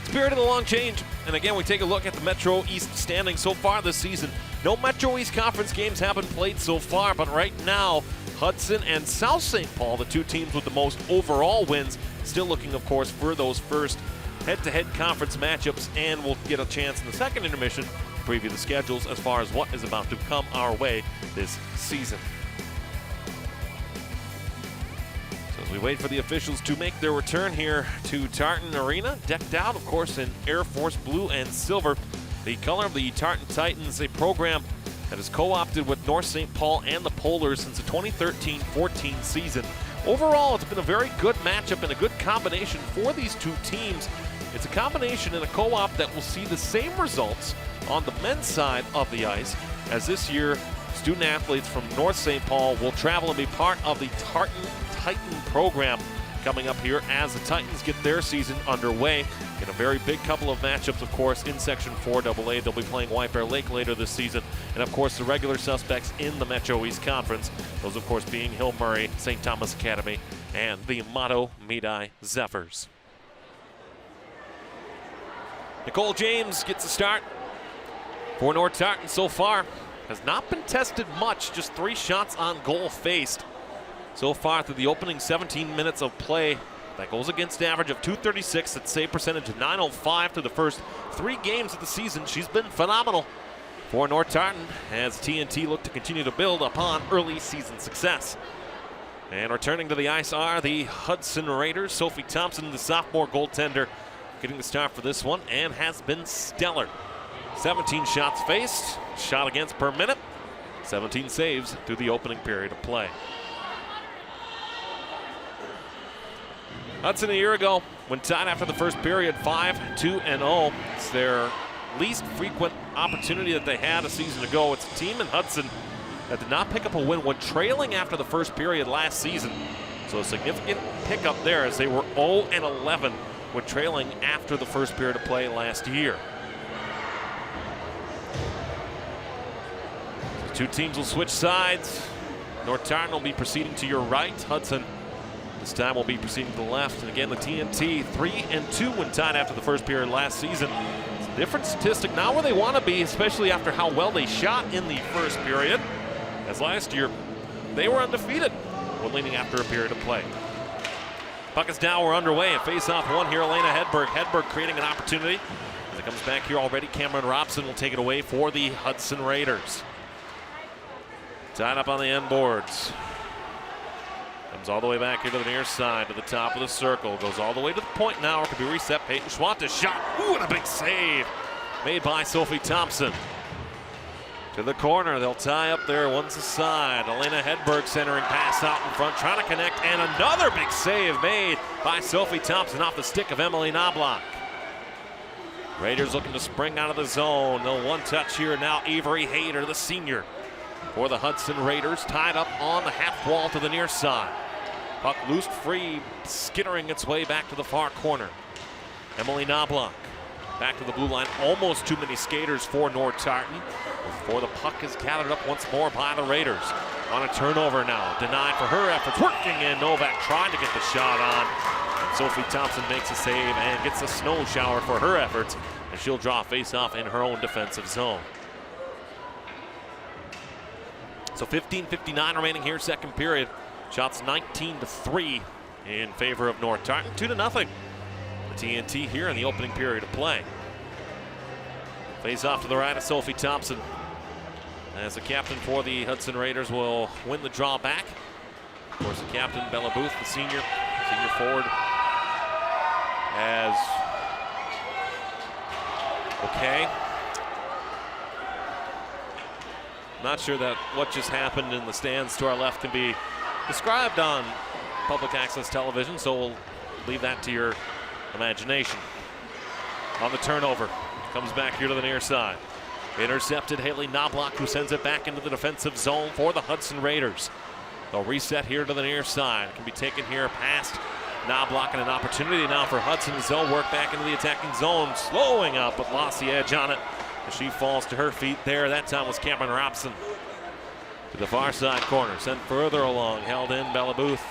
It's period of the long change, and again we take a look at the Metro East standings so far this season. No Metro East Conference games have been played so far, but right now Hudson and South St. Paul, the two teams with the most overall wins, still looking, of course, for those first head-to-head conference matchups, and we'll get a chance in the second intermission to preview the schedules as far as what is about to come our way this season. So as we wait for the officials to make their return here to Tartan Arena, decked out, of course, in Air Force blue and silver, the color of the Tartan Titans, a program that has co-opted with North St. Paul and the Polars since the 2013-14 season. Overall, it's been a very good matchup and a good combination for these two teams. It's a combination and a co-op that will see the same results on the men's side of the ice, as this year student athletes from North St. Paul will travel and be part of the Tartan Titan program coming up here as the Titans get their season underway in a very big couple of matchups, of course, in Section 4AA. They'll be playing White Bear Lake later this season, and of course the regular suspects in the Metro East Conference, those of course being Hill Murray, St. Thomas Academy, and the Mato Midi Zephyrs. Nicole James gets a start for North Tartan so far. Has not been tested much, just 3 shots on goal faced so far through the opening 17 minutes of play. That goes against average of .236, its save percentage of .905 through the first 3 games of the season. She's been phenomenal for North Tartan as TNT look to continue to build upon early season success. And returning to the ice are the Hudson Raiders. Sophie Thompson, the sophomore goaltender, getting the start for this one and has been stellar. 17 shots faced, shot against per minute, 17 saves through the opening period of play. Hudson a year ago, when tied after the first period, 5-2-0. It's their least frequent opportunity that they had a season ago. It's a team in Hudson that did not pick up a win when trailing after the first period last season. So a significant pickup there as they were 0-11 when trailing after the first period of play last year. The two teams will switch sides. North Tartan will be proceeding to your right. Hudson this time will be proceeding to the left. And again, the TNT 3-2 when tied after the first period last season. It's a different statistic, not where they want to be, especially after how well they shot in the first period. As last year, they were undefeated when leading after a period of play. Puck is now, we're underway. A face-off one here, Elena Hedberg. Hedberg creating an opportunity. As it comes back here already, Cameron Robson will take it away for the Hudson Raiders. Tied up on the end boards. Comes all the way back here to the near side, to the top of the circle. Goes all the way to the point now. It could be reset. Peyton Schwantes shot. Ooh, and a big save made by Sophie Thompson. To the corner, they'll tie up there. One's aside. Elena Hedberg centering pass out in front, trying to connect, and another big save made by Sophie Thompson off the stick of Emily Knobloch. Raiders looking to spring out of the zone. No one touch here now. Avery Hayter, the senior, for the Hudson Raiders, tied up on the half wall to the near side. Puck loose free, skittering its way back to the far corner. Emily Knobloch back to the blue line. Almost too many skaters for North Tartan before the puck is gathered up once more by the Raiders. On a turnover now, denied for her efforts. Working in, Novak trying to get the shot on. And Sophie Thompson makes a save and gets a snow shower for her efforts, and she'll draw a face-off in her own defensive zone. So 15:59 remaining here, second period. Shots 19-3 in favor of North Tartan, 2-0. The TNT here in the opening period of play. Face off to the right of Sophie Thompson, as the captain for the Hudson Raiders will win the draw back. Of course, the captain, Bella Booth, the senior forward, as okay. Not sure that what just happened in the stands to our left can be described on public access television, so we'll leave that to your imagination. On the turnover, comes back here to the near side. Intercepted Haley Knobloch, who sends it back into the defensive zone for the Hudson Raiders. They'll reset here to the near side. Can be taken here past Knobloch, and an opportunity now for Hudson as they'll work back into the attacking zone. Slowing up, but lost the edge on it. She falls to her feet there. That time was Cameron Robson. To the far side corner, sent further along, held in Bella Booth.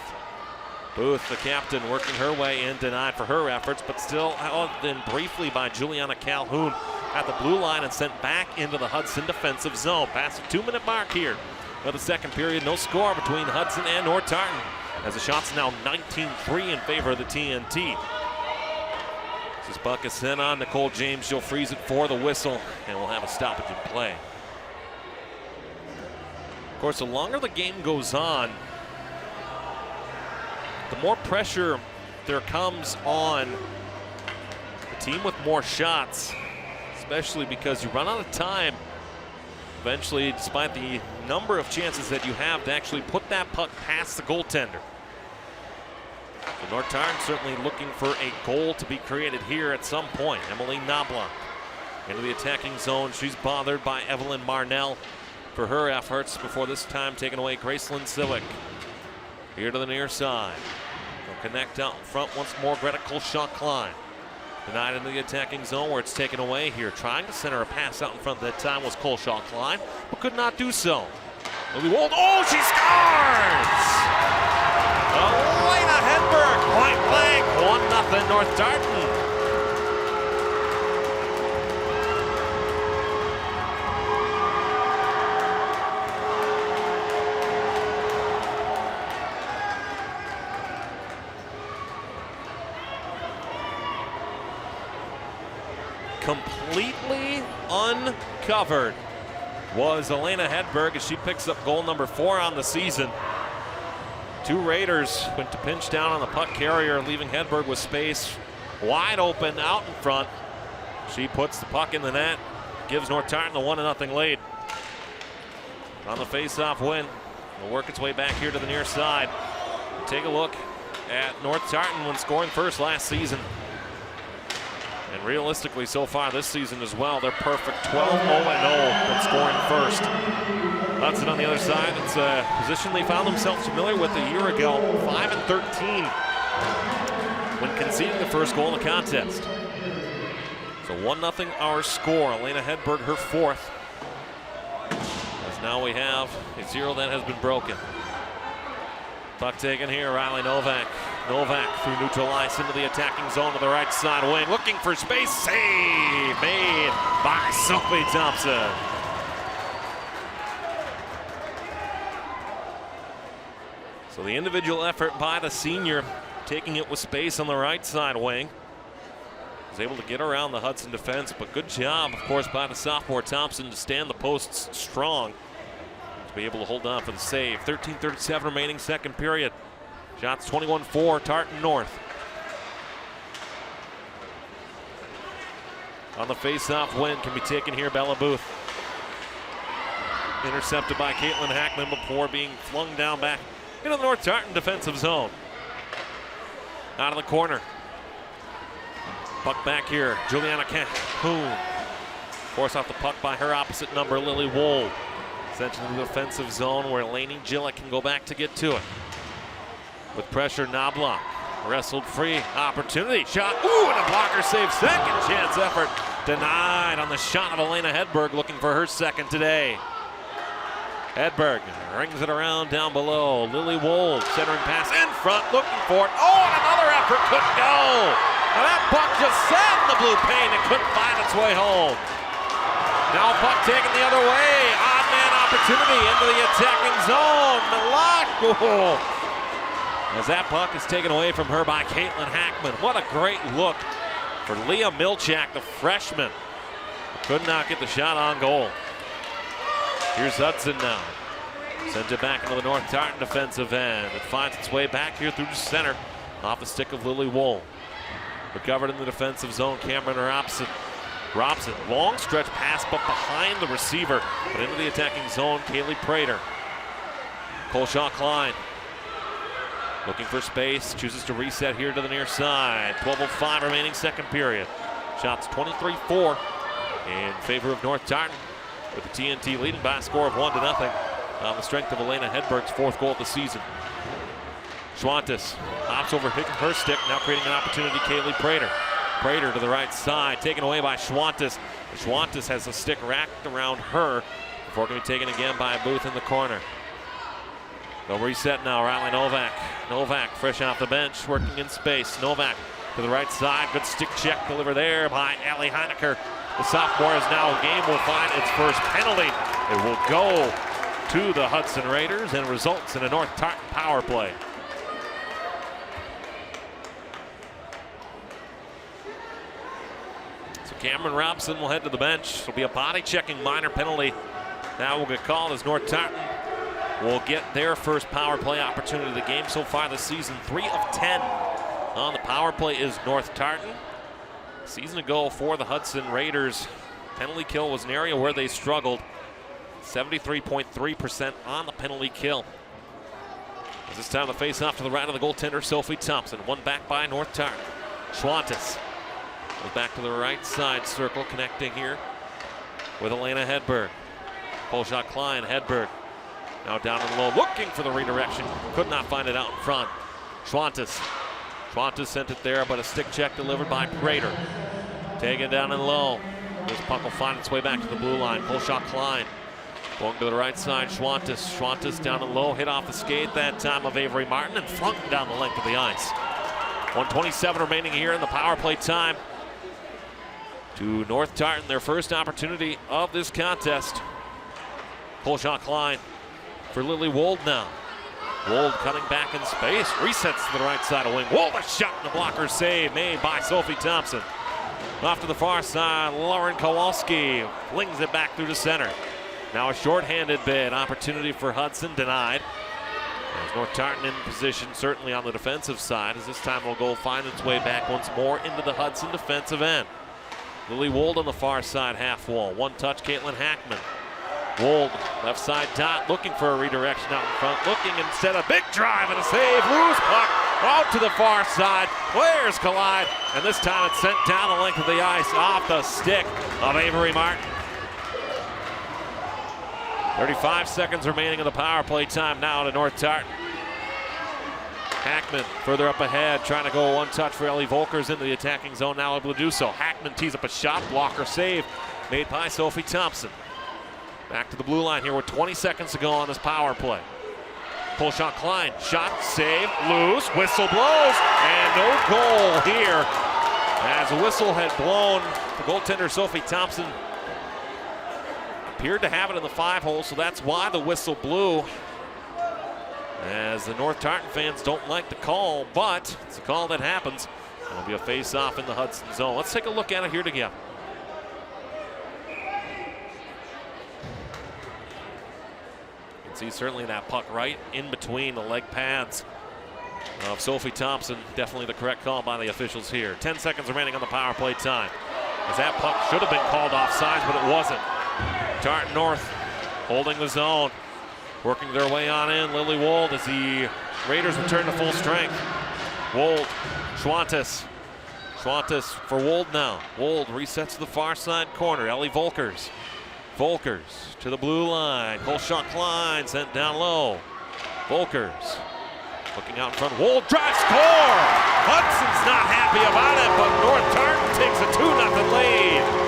Booth, the captain, working her way in, denied for her efforts, but still held in briefly by Juliana Calhoun at the blue line and sent back into the Hudson defensive zone. Past the 2-minute mark here of the second period. No score between Hudson and North Tartan, as the shot's now 19-3 in favor of the TNT. This puck is sent on Nicole James. She'll freeze it for the whistle, and we'll have a stoppage in play. Of course, the longer the game goes on, the more pressure there comes on the team with more shots, especially because you run out of time eventually, despite the number of chances that you have to actually put that puck past the goaltender. So North Tartan certainly looking for a goal to be created here at some point. Emily Knobloch into the attacking zone. She's bothered by Evelyn Marnell for her efforts, before this time taking away Gracelyn Civic. Here to the near side. They'll connect out in front once more. Greta Colshaw-Klein. Denied into the attacking zone, where it's taken away here. Trying to center a pass out in front that time was Colshaw-Klein, but could not do so. Lily Wold, oh, she scores! Elena Hedberg, point blank, 1-0 North Tartan. Completely uncovered was Elena Hedberg as she picks up goal number 4 on the season. Two Raiders went to pinch down on the puck carrier, leaving Hedberg with space wide open out in front. She puts the puck in the net, gives North Tartan the 1-0 lead. On the face-off win, it'll work its way back here to the near side. Take a look at North Tartan when scoring first last season. And realistically, so far this season as well, they're perfect 12-0 when scoring first. Hudson on the other side, it's a position they found themselves familiar with a year ago, 5-13. when conceding the first goal in the contest. So 1-0 our score. Elena Hedberg, her fourth. As now we have a 0 that has been broken. Puck taken here, Riley Novak. Novak through neutral ice into the attacking zone to the right side wing. Looking for space. Save made by Sophie Thompson. So the individual effort by the senior, taking it with space on the right side wing. Was able to get around the Hudson defense, but good job, of course, by the sophomore Thompson to stand the posts strong. To be able to hold on for the save. 13:37 remaining, second period. Shots 21-4, Tartan North. On the face-off win can be taken here, Bella Booth. Intercepted by Caitlin Hackman before being flung down back into the North Tartan defensive zone. Out of the corner. Puck back here, Juliana Cahoon. Force off the puck by her opposite number, Lily Wold. Sent into the defensive zone where Lainey Gillett can go back to get to it. With pressure, Knobloch wrestled free, opportunity, shot, ooh, and a blocker save, second chance effort. Denied on the shot of Elena Hedberg, looking for her second today. Hedberg rings it around down below. Lily Wold centering pass in front, looking for it. Oh, and another effort, couldn't go. And that puck just sat in the blue paint and couldn't find its way home. Now puck taken the other way. Odd man opportunity into the attacking zone. Milak. As that puck is taken away from her by Caitlin Hackman. What a great look for Leah Milchak, the freshman. Could not get the shot on goal. Here's Hudson now. Sends it back into the North Tartan defensive end. It finds its way back here through the center. Off the stick of Lily Wool. Recovered in the defensive zone, Cameron Robson. Robson, long stretch pass, but behind the receiver. But into the attacking zone, Kaylee Prater. Colshaw Klein. Looking for space, chooses to reset here to the near side. 12:05 remaining, second period. Shots 23-4 in favor of North Tartan, with the TNT leading by a score of 1-0 on the strength of Elena Hedberg's fourth goal of the season. Schwantes hops over her stick, now creating an opportunity, Kaylee Prater. Prater to the right side, taken away by Schwantes. Schwantes has a stick racked around her before going to be taken again by Booth in the corner. They'll reset now, Riley Novak. Novak fresh off the bench, working in space. Novak to the right side, good stick check delivered there by Allie Heinecker. The sophomore is now, game will find its first penalty. It will go to the Hudson Raiders and results in a North Tartan power play. So Cameron Robson will head to the bench. It'll be a body checking minor penalty. Now will get called as North Tartan will get their first power play opportunity of the game so far this season. 3 of 10 on the power play is North Tartan. A season ago for the Hudson Raiders, penalty kill was an area where they struggled. 73.3% on the penalty kill. As this time the face off to the right of the goaltender, Sophie Thompson. One back by North Tartan. Schwantes goes back to the right side circle, connecting here with Elena Hedberg. Pull shot Klein, Hedberg. Now down and low, looking for the redirection. Could not find it out in front. Schwantes. Schwantes sent it there, but a stick check delivered by Prater. Taken down and low. This puck will find its way back to the blue line. Pull shot Klein. Going to the right side, Schwantes. Schwantes down and low, hit off the skate that time of Avery Martin and flung down the length of the ice. 1:27 remaining here in the power play time. To North Tartan, their first opportunity of this contest. Pull shot Klein for Lily Wold now. Wold cutting back in space, resets to the right side of wing. Wold, a shot and a blocker save made by Sophie Thompson. Off to the far side, Lauren Kowalski flings it back through the center. Now a shorthanded bid, opportunity for Hudson denied. As North Tartan in position, certainly on the defensive side, as this time will go find its way back once more into the Hudson defensive end. Lily Wold on the far side half wall. One touch, Caitlin Hackman. Wold, left side dot, looking for a redirection out in front. Looking instead, a big drive and a save. Loose puck out to the far side. Players collide, and this time it's sent down the length of the ice off the stick of Avery Martin. 35 seconds remaining of the power play time now to North Tartan. Hackman further up ahead, trying to go one touch for Ellie Volkers into the attacking zone, now able to do so. Hackman tees up a shot, blocker save, made by Sophie Thompson. Back to the blue line here with 20 seconds to go on this power play. Pull shot Klein, shot, save, loose, whistle blows, and no goal here. As the whistle had blown, the goaltender Sophie Thompson appeared to have it in the 5-hole, so that's why the whistle blew. As the North Tartan fans don't like the call, but it's a call that happens. It'll be a face-off in the Hudson zone. Let's take a look at it here together. You can see certainly that puck right in between the leg pads of Sophie Thompson. Definitely the correct call by the officials here. 10 seconds remaining on the power play time. As that puck should have been called offsides, but it wasn't. Tartan North holding the zone. Working their way on in, Lily Wold as the Raiders return to full strength. Wold, Schwantes. Schwantes for Wold now. Wold resets to the far side corner. Ellie Volkers. Volkers to the blue line. Kolshak Klein sent down low. Volkers looking out in front. Wold drives, score! Hudson's not happy about it, but North Tartan takes a 2-0 lead.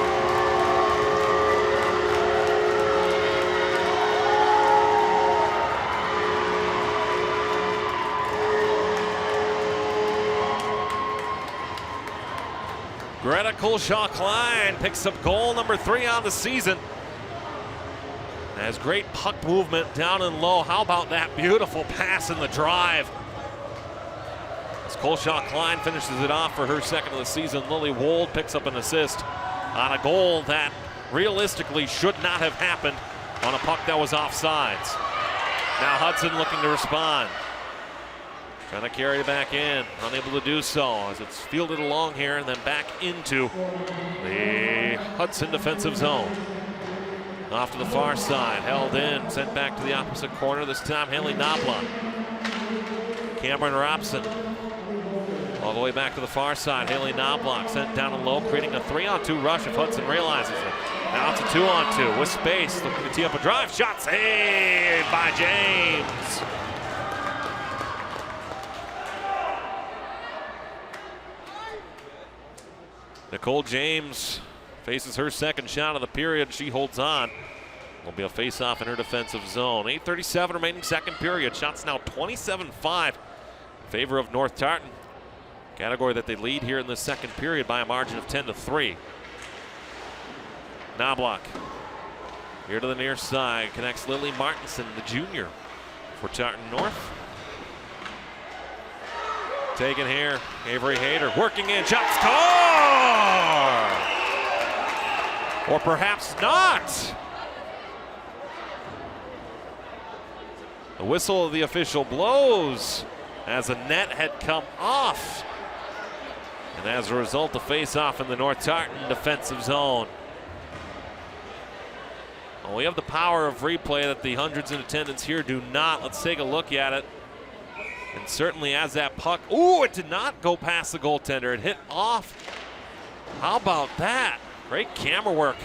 Greta Kolshaw-Klein picks up goal number 3 on the season. Has great puck movement down and low. How about that beautiful pass in the drive? As Kolshaw-Klein finishes it off for her second of the season, Lily Wold picks up an assist on a goal that realistically should not have happened on a puck that was offsides. Now Hudson looking to respond. Trying to carry it back in, unable to do so as it's fielded along here and then back into the Hudson defensive zone. Off to the far side, held in, sent back to the opposite corner. This time Haley Knobloch. Cameron Robson all the way back to the far side. Haley Knobloch sent down and low, creating a 3-on-2 rush if Hudson realizes it. Now it's a 2-on-2 with space, looking to tee up a drive. Shot saved by James. Nicole James faces her second shot of the period. She holds on. Will be a face-off in her defensive zone. 8:37 remaining second period. Shots now 27-5 in favor of North Tartan. Category that they lead here in the second period by a margin of 10-3. Knobloch here to the near side. Connects Lily Martinson, the junior, for Tartan North. Taken here, Avery Hayter working in, shot, score! Or perhaps not. The whistle of the official blows as a net had come off. And as a result, the face-off in the North Tartan defensive zone. Well, we have the power of replay that the hundreds in attendance here do not. Let's take a look at it. And certainly as that puck, ooh, it did not go past the goaltender. It hit off. How about that? Great camera work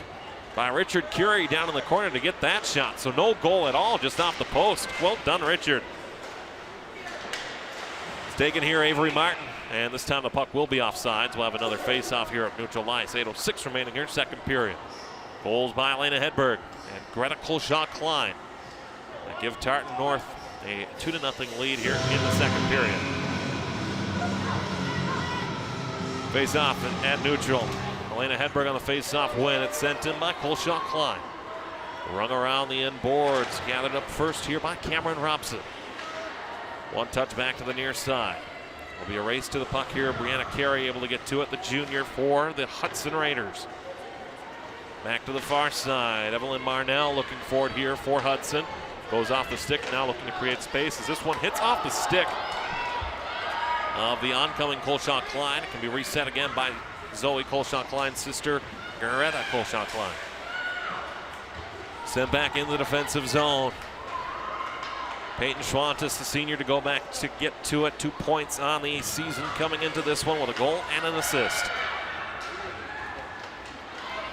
by Richard Curie down in the corner to get that shot. So no goal at all, just off the post. Well done, Richard. It's taken here, Avery Martin. And this time the puck will be offsides. We'll have another face-off here at neutral ice. 8:06 remaining here, second period. Goals by Elena Hedberg and Greta Kolshaw-Klein that give Tartan North a 2-0 lead here in the second period. Face-off at neutral. Elena Hedberg on the face-off win. It's sent in by Kolshaw-Klein. Rung around the end boards. Gathered up first here by Cameron Robson. One touch back to the near side. Will be a race to the puck here. Brianna Carey able to get to it, the junior for the Hudson Raiders. Back to the far side. Evelyn Marnell looking forward here for Hudson. Goes off the stick, now looking to create space as this one hits off the stick of the oncoming Kolshaw-Klein. It can be reset again by Zoe Kolshaw-Klein's sister, Greta Kolshaw-Klein. Sent back in the defensive zone. Peyton Schwantes, the senior, to go back to get to it. 2 points on the season coming into this one with a goal and an assist.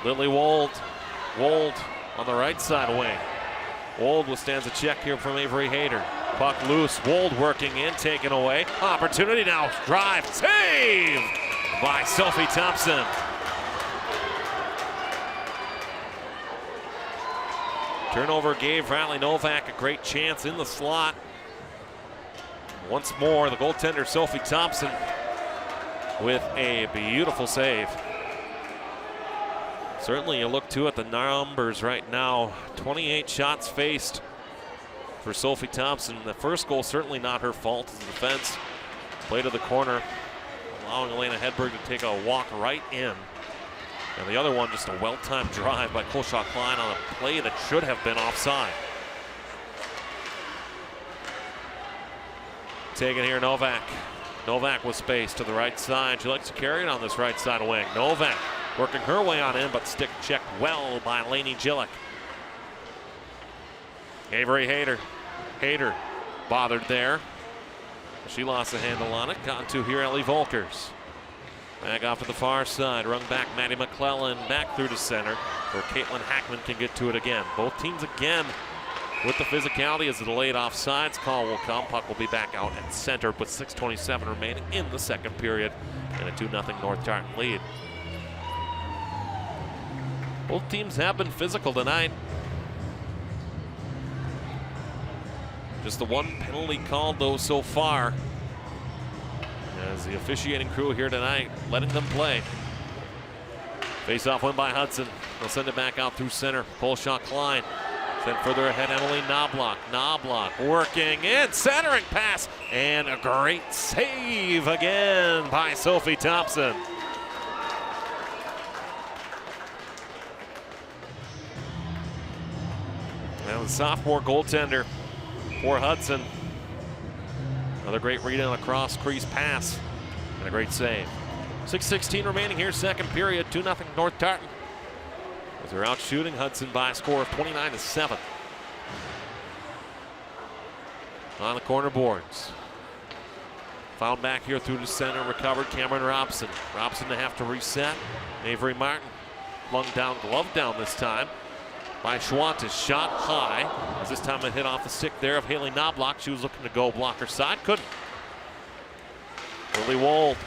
Lily Wold. Wold on the right side wing. Wold withstands a check here from Avery Hayter. Puck loose, Wold working in, taken away. Opportunity now, drive, save by Sophie Thompson. Turnover gave Riley Novak a great chance in the slot. Once more, the goaltender Sophie Thompson with a beautiful save. Certainly you look too at the numbers right now. 28 shots faced for Sophie Thompson. The first goal certainly not her fault as a defense. Play to the corner, allowing Elena Hedberg to take a walk right in. And the other one, just a well-timed drive by Kolshaw Klein on a play that should have been offside. Taking here, Novak. Novak with space to the right side. She likes to carry it on this right side wing. Novak working her way on in, but stick checked well by Lainey Gillick. Avery Hayter bothered there. She lost the handle on it. Got to here, Ellie Volkers. Back off to the far side, rung back Maddie McClellan, back through to center, where Caitlin Hackman can get to it again. Both teams again with the physicality as the delayed offsides call will come. Puck will be back out at center, with 6:27 remaining in the second period, and a 2-0 North Tartan lead. Both teams have been physical tonight. Just the one penalty called, though, so far, as the officiating crew here tonight letting them play. Face-off win by Hudson. They'll send it back out through center. Kolshaw Klein. Sent further ahead, Emily Knobloch. Knobloch working in, centering pass, and a great save again by Sophie Thompson. Now the sophomore goaltender for Hudson. Another great read on a cross crease pass and a great save. 6:16 remaining here, second period. 2-0 North Tartan, as they're out shooting Hudson by a score of 29-7. On the corner boards. Found back here through the center, recovered Cameron Robson. Robson to have to reset. Avery Martin flung down, glove down this time by Schwantes. Shot high, as this time it hit off the stick there of Haley Knobloch. She was looking to go block her side, couldn't. Lily Wold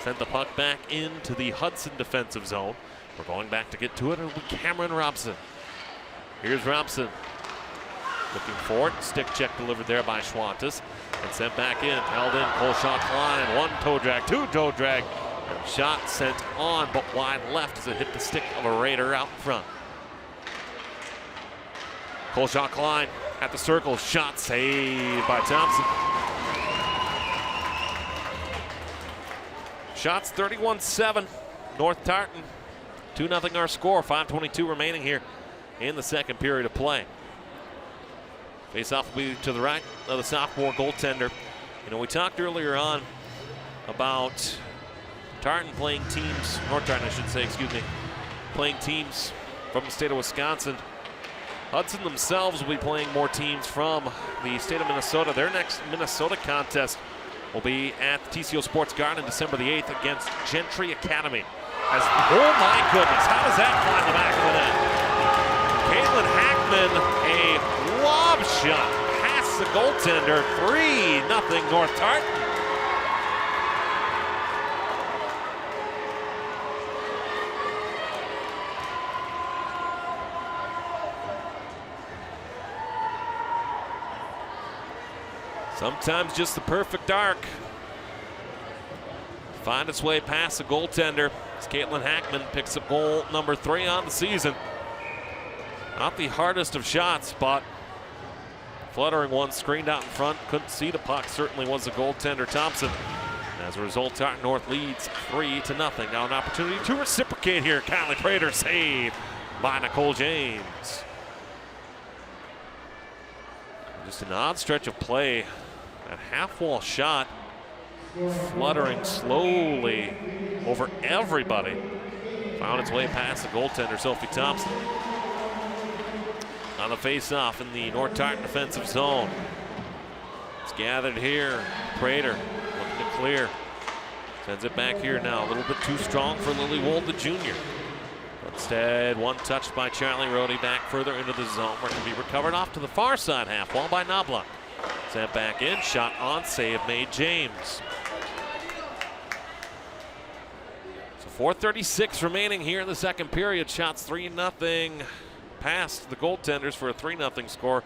sent the puck back into the Hudson defensive zone. We're going back to get to it with Cameron Robson. Here's Robson. Looking for it. Stick check delivered there by Schwantes. And sent back in. Held in. Kolshaw Klein. One toe drag, two toe drag. And shot sent on, but wide left as it hit the stick of a Raider out front. Kolshaw Klein at the circle. Shot saved by Thompson. Shots 31-7. North Tartan. 2-0 our score. 5:22 remaining here in the second period of play. Face-off will be to the right of the sophomore goaltender. You know, we talked earlier on about Tartan playing teams, North Tartan I should say, excuse me, playing teams from the state of Wisconsin. Hudson themselves will be playing more teams from the state of Minnesota. Their next Minnesota contest will be at the TCO Sports Garden December the 8th against Gentry Academy. Oh my goodness, how does that find the back of the net? Caitlin Hackman, a lob shot past the goaltender. 3-0 North Tartan. Sometimes just the perfect arc. Find its way past the goaltender as Caitlin Hackman picks up goal number 3 on the season. Not the hardest of shots, but fluttering one screened out in front. Couldn't see the puck, certainly was the goaltender Thompson. As a result, Tartan North leads 3-0. Now an opportunity to reciprocate here. Kylie Prater saved by Nicole James. Just an odd stretch of play. That half-wall shot fluttering slowly over everybody. Found its way past the goaltender, Sophie Thompson. On the face-off in the North Tartan defensive zone. It's gathered here. Prater looking to clear. Sends it back here now. A little bit too strong for Lily Wold, the junior. But instead, one touch by Charlie Rohde back further into the zone where it can be recovered off to the far side half wall by Knobloch. Sent back in, shot on, save made James. So 4:36 remaining here in the second period. Shots 3-0 past the goaltenders for a 3-0 score.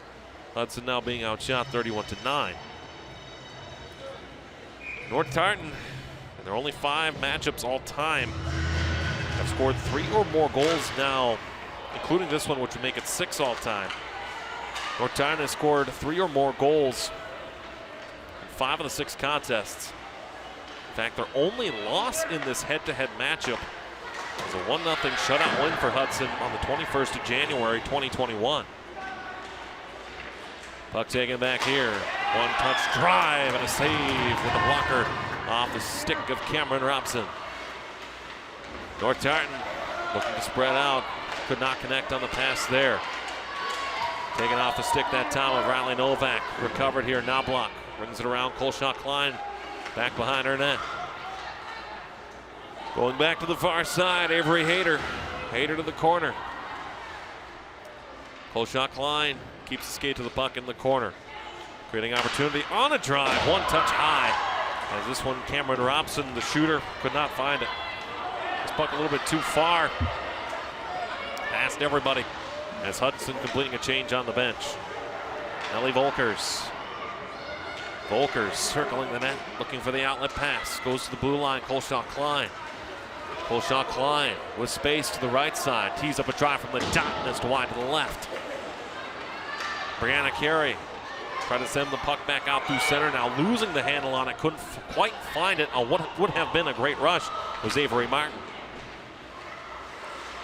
Hudson now being outshot 31-9. North Tartan, in their only 5 matchups all time, have scored 3 or more goals now, including this one, which would make it 6 all time. North Tartan has scored 3 or more goals in 5 of the 6 contests. In fact, their only loss in this head-to-head matchup was a 1-0 shutout win for Hudson on the 21st of January, 2021. Puck taken back here. One-touch drive and a save with a blocker off the stick of Cameron Robson. North Tartan looking to spread out. Could not connect on the pass there. Taken off the stick that time of Riley Novak. Recovered here, Knobloch brings it around. Colshaw Klein back behind her net. Going back to the far side, Avery Hayter. Hayter to the corner. Colshaw Klein keeps the skate to the puck in the corner. Creating opportunity on a drive, one touch high. As this one, Cameron Robson, the shooter, could not find it. This puck a little bit too far. Past everybody. As Hudson completing a change on the bench. Ellie Volkers. Volkers circling the net, looking for the outlet pass. Goes to the blue line, Colshaw Klein. Colshaw Klein with space to the right side. Tees up a drive from the dot, missed wide to the left. Brianna Carey tried to send the puck back out through center, now losing the handle on it. Couldn't quite find it on what would have been a great rush was Avery Martin.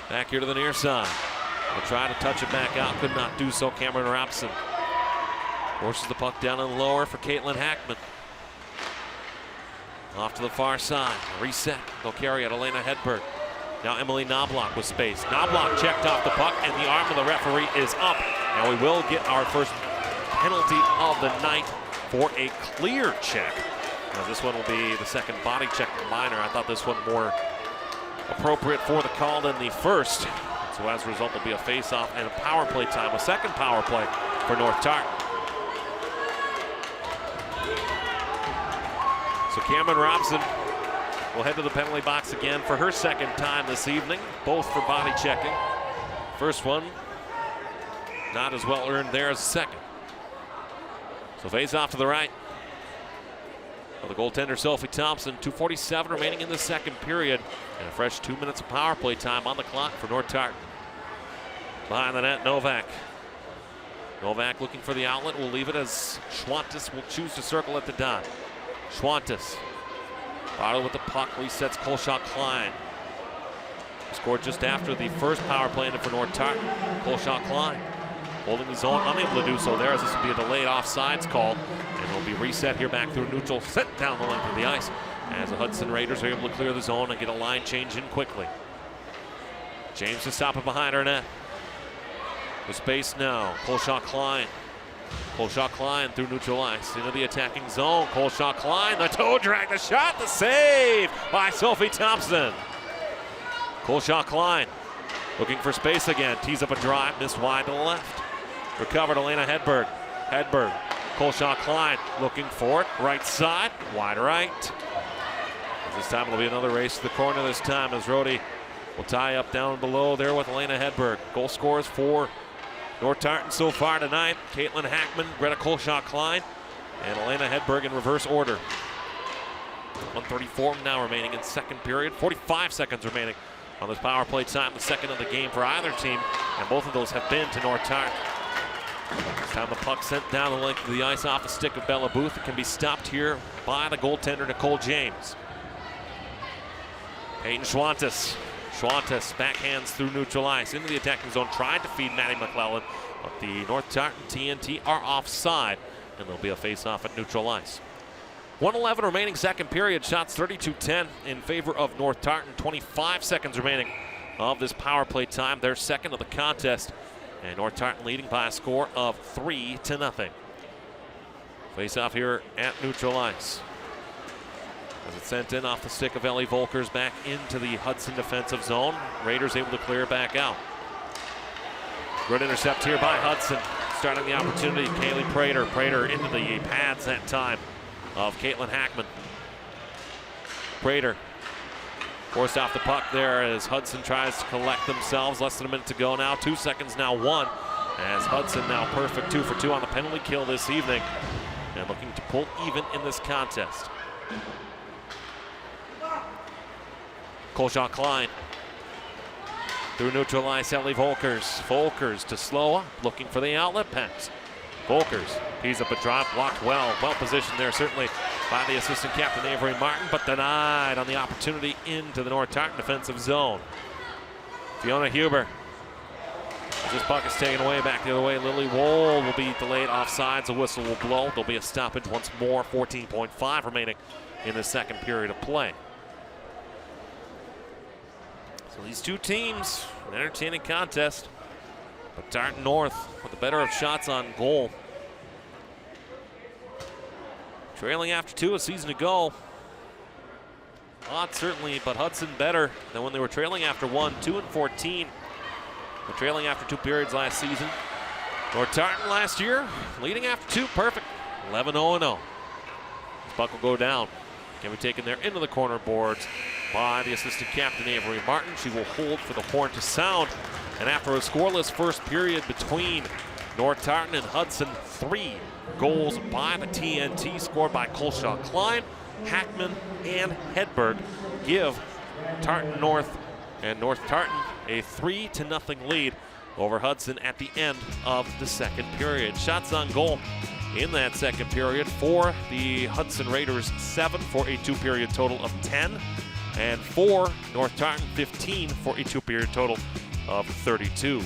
Back here to the near side. Will try to touch it back out, could not do so. Cameron Robson forces the puck down and lower for Caitlin Hackman. Off to the far side, reset. They'll carry it, Elena Hedberg. Now Emily Knobloch with space. Knobloch checked off the puck, and the arm of the referee is up. Now we will get our first penalty of the night for a clear check. Now this one will be the second body check minor. I thought this one more appropriate for the call than the first. So as a result, there'll be a face-off and a power play time, a second power play for North Tartan. So Cameron Robson will head to the penalty box again for her second time this evening, both for body checking. First one, not as well earned there as the second. So face-off to the right. For the goaltender, Sophie Thompson. 2:47 remaining in the second period. And a fresh 2 minutes of power play time on the clock for North Tartan. Behind the net, Novak. Novak looking for the outlet. Will leave it as Schwantes will choose to circle at the dot. Schwantes. Bottle with the puck. Resets Colshaw Klein. Scored just after the first power play for North Tartan. Colshaw Klein holding his own, unable to do so there, as this will be a delayed offsides call. And it'll be reset here back through neutral, sent down the length of the ice as the Hudson Raiders are able to clear the zone and get a line change in quickly. James to stop it behind her net. With space now, Colshaw Klein. Colshaw Klein through neutral ice into the attacking zone. Colshaw Klein, the toe drag, the shot, the save by Sophie Thompson. Colshaw Klein looking for space again. Tees up a drive, missed wide to the left. Recovered Elena Hedberg. Hedberg, Colshaw Klein looking for it. Right side, wide right. This time it'll be another race to the corner this time as Rhodey will tie up down below there with Elena Hedberg. Goal scorers for North Tartan so far tonight. Caitlin Hackman, Greta Colshaw Klein, and Elena Hedberg in reverse order. 1:34 now remaining in second period. 45 seconds remaining on this power play time, the second of the game for either team, and both of those have been to North Tartan. This time the puck sent down the length of the ice off the stick of Bella Booth. It can be stopped here by the goaltender Nicole James. Peyton Schwantes. Schwantes backhands through neutral ice into the attacking zone, tried to feed Maddie McClellan, but the North Tartan TNT are offside, and there'll be a face-off at neutral ice. 1:11 remaining second period, shots 32-10 in favor of North Tartan. 25 seconds remaining of this power play time, their second of the contest, and North Tartan leading by a score of 3-0. Face-off here at neutral ice. As it's sent in off the stick of Ellie Volkers back into the Hudson defensive zone. Raiders able to clear back out. Good intercept here by Hudson. starting the opportunity. Kaylee Prater. Prater into the pads that time of Caitlin Hackman. Prater forced off the puck there as Hudson tries to collect themselves. Less than a minute to go now. 2 seconds now, 1. As Hudson now perfect 2 for 2 on the penalty kill this evening. And looking to pull even in this contest. Kolshaw Klein through neutral ice, Ellie Volkers. Volkers to Sloa, looking for the outlet pass. Volkers, he's up a drop, blocked well positioned there certainly by the assistant captain Avery Martin, but denied on the opportunity into the North Tartan defensive zone. Fiona Huber, as this puck is taken away back the other way, Lily Wohl will be delayed offsides, a whistle will blow. There'll be a stoppage once more, 14.5 remaining in the second period of play. So these two teams, an entertaining contest, but Tartan North with the better of shots on goal. Trailing after 2 a season ago. Not certainly, but Hudson better than when they were trailing after 1, 2-14. They're trailing after 2 periods last season. North Tartan last year, leading after 2, perfect, 11-0-0. This puck will go down. Can be taken there into the corner boards by the assistant captain Avery Martin. She will hold for the horn to sound. And after a scoreless first period between North Tartan and Hudson, 3 goals by the TNT scored by Kolshaw Klein, Hackman, and Hedberg give Tartan North and North Tartan a 3-0 lead over Hudson at the end of the second period. Shots on goal in that second period for the Hudson Raiders, 7 for a 2-period total of 10, and for North Tartan, 15 for a 2-period total of 32.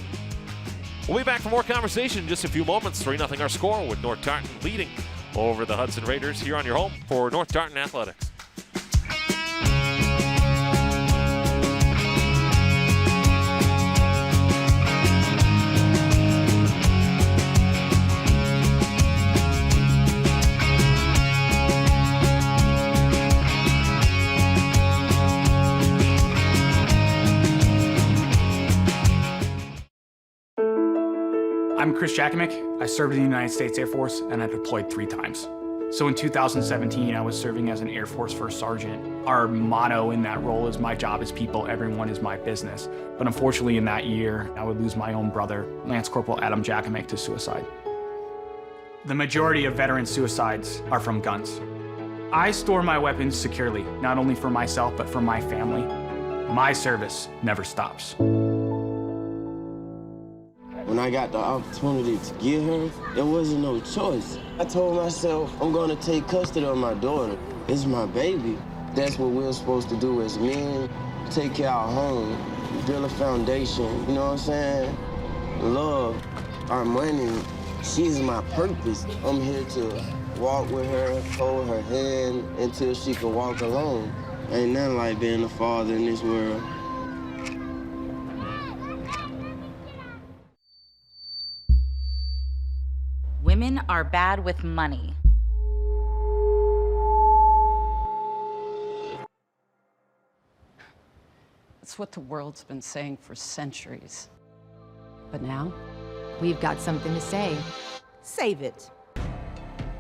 We'll be back for more conversation in just a few moments. 3-0 our score with North Tartan leading over the Hudson Raiders here on your home for North Tartan Athletics. I'm Chris Jakomick. I served in the United States Air Force and I deployed 3 times. So in 2017, I was serving as an Air Force First Sergeant. Our motto in that role is my job is people, everyone is my business. But unfortunately in that year, I would lose my own brother, Lance Corporal Adam Jakomick, to suicide. The majority of veteran suicides are from guns. I store my weapons securely, not only for myself, but for my family. My service never stops. When I got the opportunity to get her, there wasn't no choice. I told myself, I'm gonna take custody of my daughter. It's my baby. That's what we're supposed to do as men. Take care of our home, build a foundation, you know what I'm saying? Love, our money, she's my purpose. I'm here to walk with her, hold her hand until she can walk alone. Ain't nothing like being a father in this world. Women are bad with money. That's what the world's been saying for centuries. But now, we've got something to say. Save it.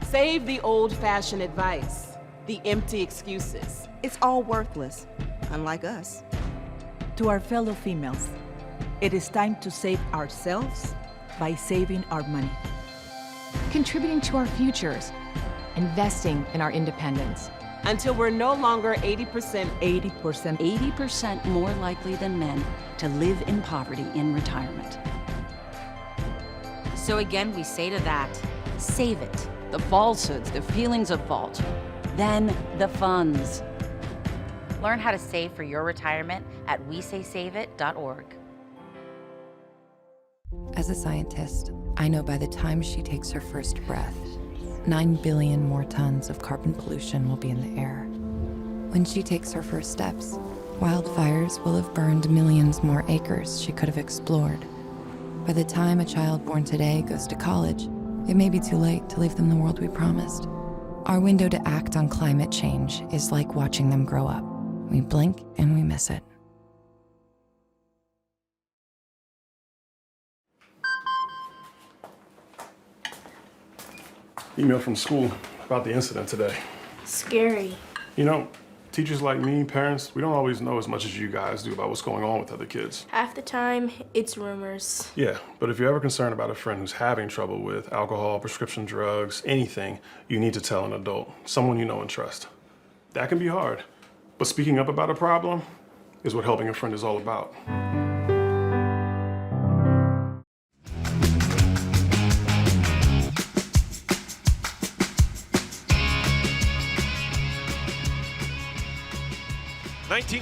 Save the old-fashioned advice, the empty excuses. It's all worthless, unlike us. To our fellow females, it is time to save ourselves by saving our money. Contributing to our futures, investing in our independence. Until we're no longer 80% more likely than men to live in poverty in retirement. So again, we say to that, save it. The falsehoods, the feelings of fault. Then the funds. Learn how to save for your retirement at wesaysaveit.org. As a scientist, I know by the time she takes her first breath, 9 billion more tons of carbon pollution will be in the air. When she takes her first steps, wildfires will have burned millions more acres she could have explored. By the time a child born today goes to college, it may be too late to leave them the world we promised. Our window to act on climate change is like watching them grow up. We blink and we miss it. Email from school about the incident today. Scary. You know, teachers like me, parents, we don't always know as much as you guys do about what's going on with other kids. Half the time, it's rumors. Yeah, but if you're ever concerned about a friend who's having trouble with alcohol, prescription drugs, anything, you need to tell an adult, someone you know and trust. That can be hard, but speaking up about a problem is what helping a friend is all about.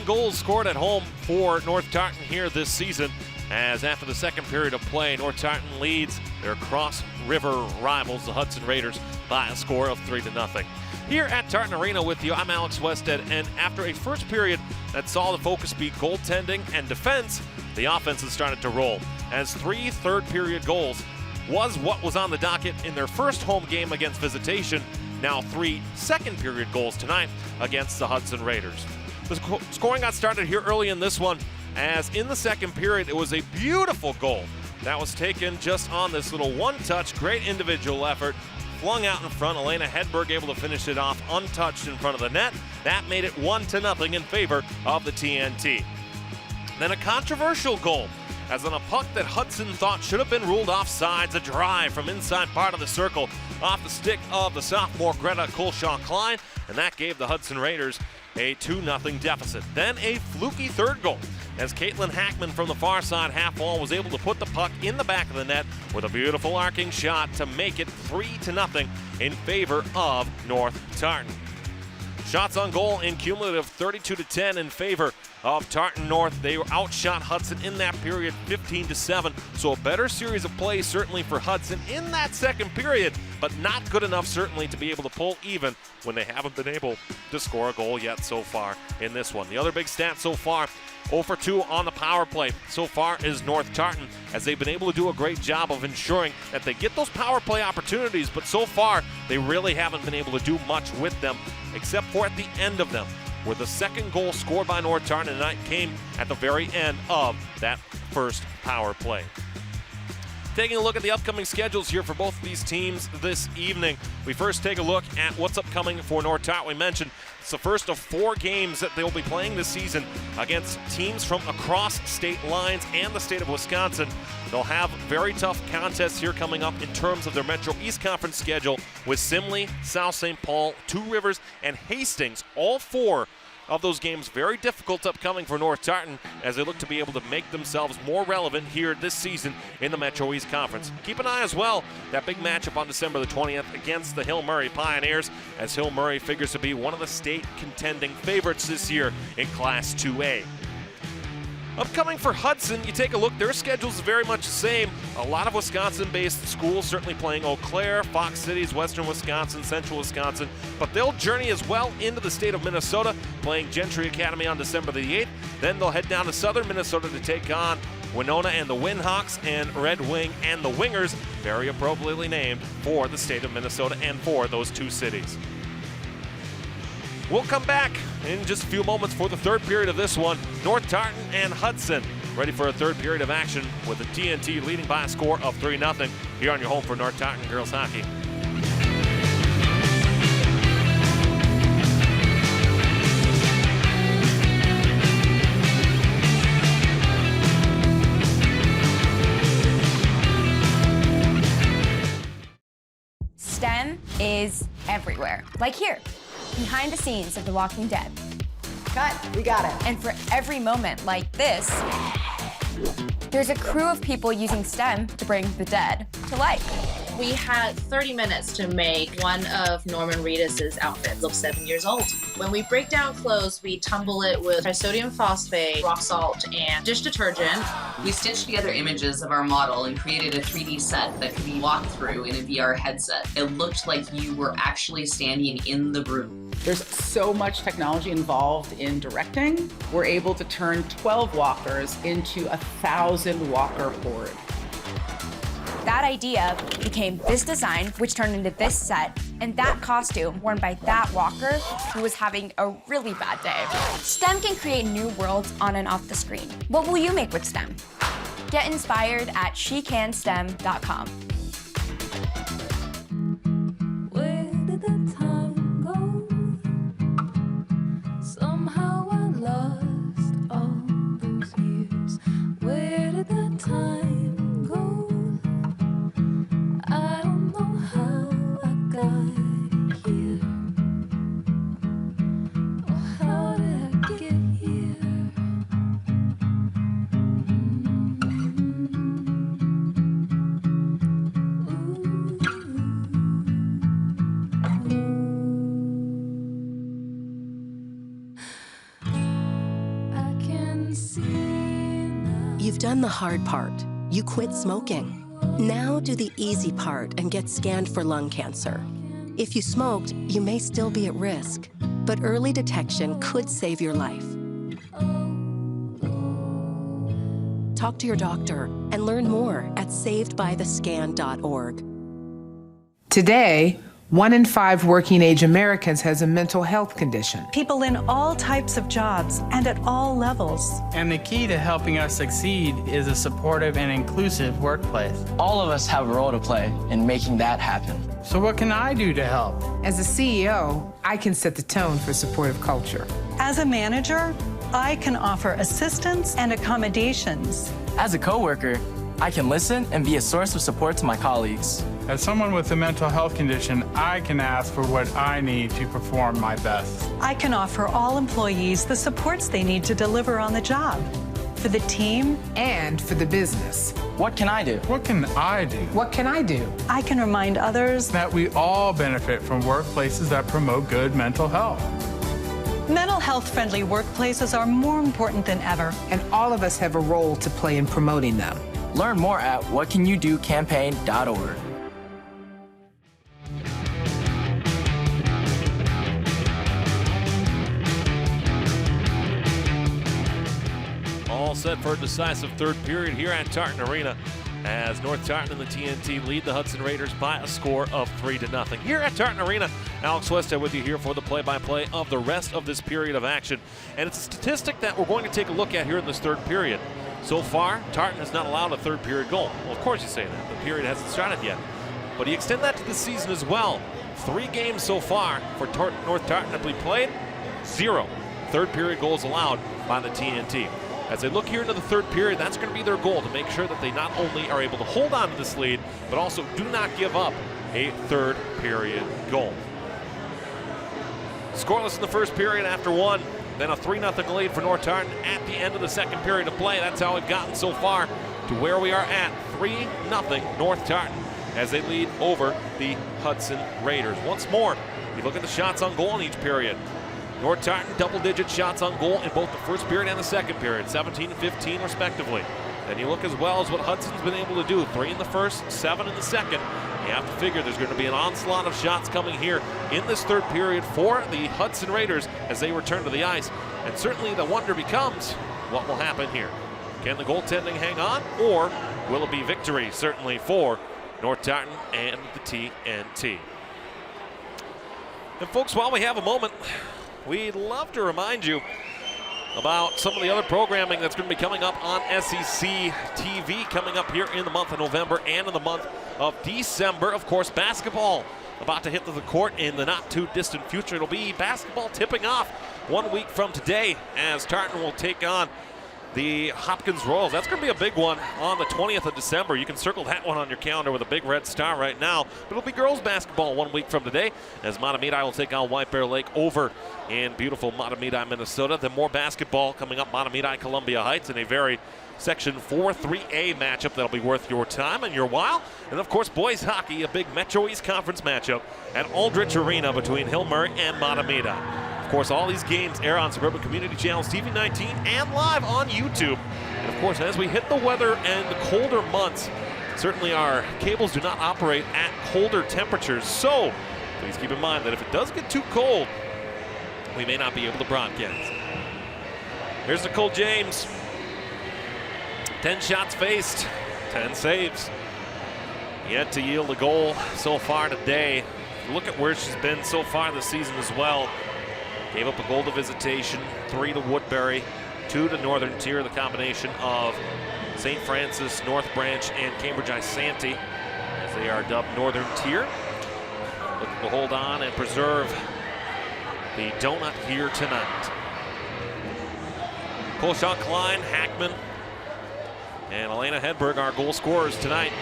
Goals scored at home for North Tartan here this season, as after the second period of play, North Tartan leads their Cross River rivals, the Hudson Raiders, by a score of 3-0. Here at Tartan Arena with you, I'm Alex Westhead, and after a first period that saw the focus be goaltending and defense, the offense has started to roll, as 3 third-period goals was what was on the docket in their first home game against Visitation, now 3 second-period goals tonight against the Hudson Raiders. The scoring got started here early in this one, as in the second period, it was a beautiful goal that was taken just on this little one-touch, great individual effort, flung out in front. Elena Hedberg able to finish it off untouched in front of the net. That made it 1-0 in favor of the TNT. Then a controversial goal, as on a puck that Hudson thought should have been ruled offsides, a drive from inside part of the circle off the stick of the sophomore Greta Colshaw-Klein, and that gave the Hudson Raiders a 2-0 deficit. Then a fluky third goal, as Caitlin Hackman from the far side half wall was able to put the puck in the back of the net with a beautiful arcing shot to make it 3-0 in favor of North Tartan. Shots on goal in cumulative 32-10 in favor of Tartan North. They outshot Hudson in that period 15-7, so a better series of plays certainly for Hudson in that second period, but not good enough certainly to be able to pull even when they haven't been able to score a goal yet so far in this one. The other big stat so far, 0 for 2 on the power play so far is North Tartan, as they've been able to do a great job of ensuring that they get those power play opportunities, but so far they really haven't been able to do much with them, except for at the end of them, where the second goal scored by North Tartan tonight came at the very end of that first power play. Taking a look at the upcoming schedules here for both of these teams this evening. We first take a look at what's upcoming for North Tartan. We mentioned it's the first of 4 games that they'll be playing this season against teams from across state lines and the state of Wisconsin. They'll have very tough contests here coming up in terms of their Metro East Conference schedule, with Simley, South St. Paul, Two Rivers, and Hastings, all 4 of those games very difficult upcoming for North Tartan, as they look to be able to make themselves more relevant here this season in the Metro East Conference. Keep an eye as well, that big matchup on December the 20th against the Hill Murray Pioneers, as Hill Murray figures to be one of the state contending favorites this year in Class 2A. Upcoming for Hudson, you take a look, their schedule is very much the same. A lot of Wisconsin-based schools certainly playing Eau Claire, Fox Cities, Western Wisconsin, Central Wisconsin, but they'll journey as well into the state of Minnesota, playing Gentry Academy on December the 8th. Then they'll head down to southern Minnesota to take on Winona and the Windhawks, and Red Wing and the Wingers, very appropriately named for the state of Minnesota and for those 2 cities. We'll come back in just a few moments for the third period of this one. North Tartan and Hudson ready for a third period of action, with the TNT leading by a score of 3-0 here on your home for North Tartan girls hockey. STEM is everywhere, like here, behind the scenes of The Walking Dead. Cut, we got it. And for every moment like this, there's a crew of people using STEM to bring the dead to life. We had 30 minutes to make one of Norman Reedus' outfits of 7 years old. When we break down clothes, we tumble it with trisodium phosphate, rock salt, and dish detergent. We stitched together images of our model and created a 3D set that could be walked through in a VR headset. It looked like you were actually standing in the room. There's so much technology involved in directing. We're able to turn 12 walkers into 1,000 walker horde. That idea became this design, which turned into this set, and that costume worn by that walker who was having a really bad day. STEM can create new worlds on and off the screen. What will you make with STEM? Get inspired at SheCanSTEM.com. You've done the hard part. You quit smoking. Now do the easy part and get scanned for lung cancer. If you smoked, you may still be at risk, but early detection could save your life. Talk to your doctor and learn more at savedbythescan.org. Today, 1 in 5 working-age Americans has a mental health condition. People in all types of jobs and at all levels. And the key to helping us succeed is a supportive and inclusive workplace. All of us have a role to play in making that happen. So what can I do to help? As a CEO, I can set the tone for supportive culture. As a manager, I can offer assistance and accommodations. As a coworker, I can listen and be a source of support to my colleagues. As someone with a mental health condition, I can ask for what I need to perform my best. I can offer all employees the supports they need to deliver on the job. For the team and for the business. What can I do? What can I do? What can I do? I can remind others that we all benefit from workplaces that promote good mental health. Mental health-friendly workplaces are more important than ever. And all of us have a role to play in promoting them. Learn more at whatcanyoudocampaign.org. All set for a decisive third period here at Tartan Arena as North Tartan and the TNT lead the Hudson Raiders by a score of 3-0. Here at Tartan Arena, Alex Westhead with you here for the play-by-play of the rest of this period of action. And it's a statistic that we're going to take a look at here in this third period. So far, Tartan has not allowed a third period goal. Well, of course you say that. The period hasn't started yet. But you extend that to the season as well. 3 games so far for North Tartan to be played, 0 third period goals allowed by the TNT. As they look here into the third period, that's going to be their goal, to make sure that they not only are able to hold on to this lead, but also do not give up a third period goal. Scoreless in the first period after 1, then a 3-0 lead for North Tartan at the end of the second period of play. That's how we've gotten so far to where we are at, 3-0 North Tartan as they lead over the Hudson Raiders. Once more, you look at the shots on goal in each period. North Tartan double-digit shots on goal in both the first period and the second period, 17 and 15 respectively. Then you look as well as what Hudson's been able to do, 3 in the first, 7 in the second. You have to figure there's going to be an onslaught of shots coming here in this third period for the Hudson Raiders as they return to the ice. And certainly the wonder becomes, what will happen here? Can the goaltending hang on, or will it be victory, certainly, for North Tartan and the TNT? And folks, while we have a moment, we'd love to remind you about some of the other programming that's going to be coming up on SEC TV coming up here in the month of November and in the month of December. Of course, basketball about to hit the court in the not too distant future. It'll be basketball tipping off 1 week from today as Tartan will take on the Hopkins Royals. That's going to be a big one on the 20th of December. You can circle that one on your calendar with a big red star right now. But it'll be girls basketball 1 week from today as Matamidi will take on White Bear Lake over in beautiful Matamidi, Minnesota. Then more basketball coming up, Matamidi, Columbia Heights, in a very Section 4-3A matchup that'll be worth your time and your while. And of course, boys hockey, a big Metro East Conference matchup at Aldrich Arena between Hill Murray and Matamidi. Of course, all these games air on Suburban Community Channels TV 19 and live on YouTube. And of course, as we hit the weather and the colder months, certainly our cables do not operate at colder temperatures. So please keep in mind that if it does get too cold, we may not be able to broadcast. Here's Nicole James. 10 shots faced, 10 saves. Yet to yield a goal so far today. Look at where she's been so far this season as well. Gave up a goal to Visitation, 3 to Woodbury, 2 to Northern Tier, the combination of St. Francis, North Branch, and Cambridge Isanti, as they are dubbed Northern Tier. Looking to hold on and preserve the donut here tonight. Colshaw, Klein, Hackman, and Elena Hedberg, our goal scorers tonight,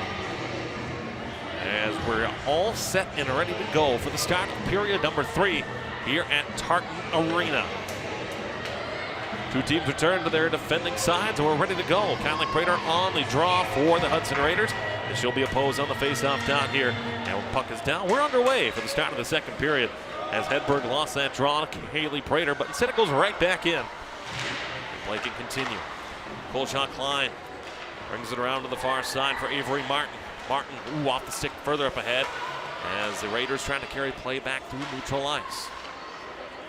as we're all set and ready to go for the start of period number 3 here at Tartan Arena. Two teams return to their defending sides, and we're ready to go. Conley Prater on the draw for the Hudson Raiders, and she'll be opposed on the face-off dot here. And when puck is down, we're underway for the start of the second period as Hedberg lost that draw to Haley Prater, but instead it goes right back in. Play can continue. Colshaw Klein Brings it around to the far side for Avery Martin. Martin, off the stick further up ahead as the Raiders trying to carry play back through neutral ice.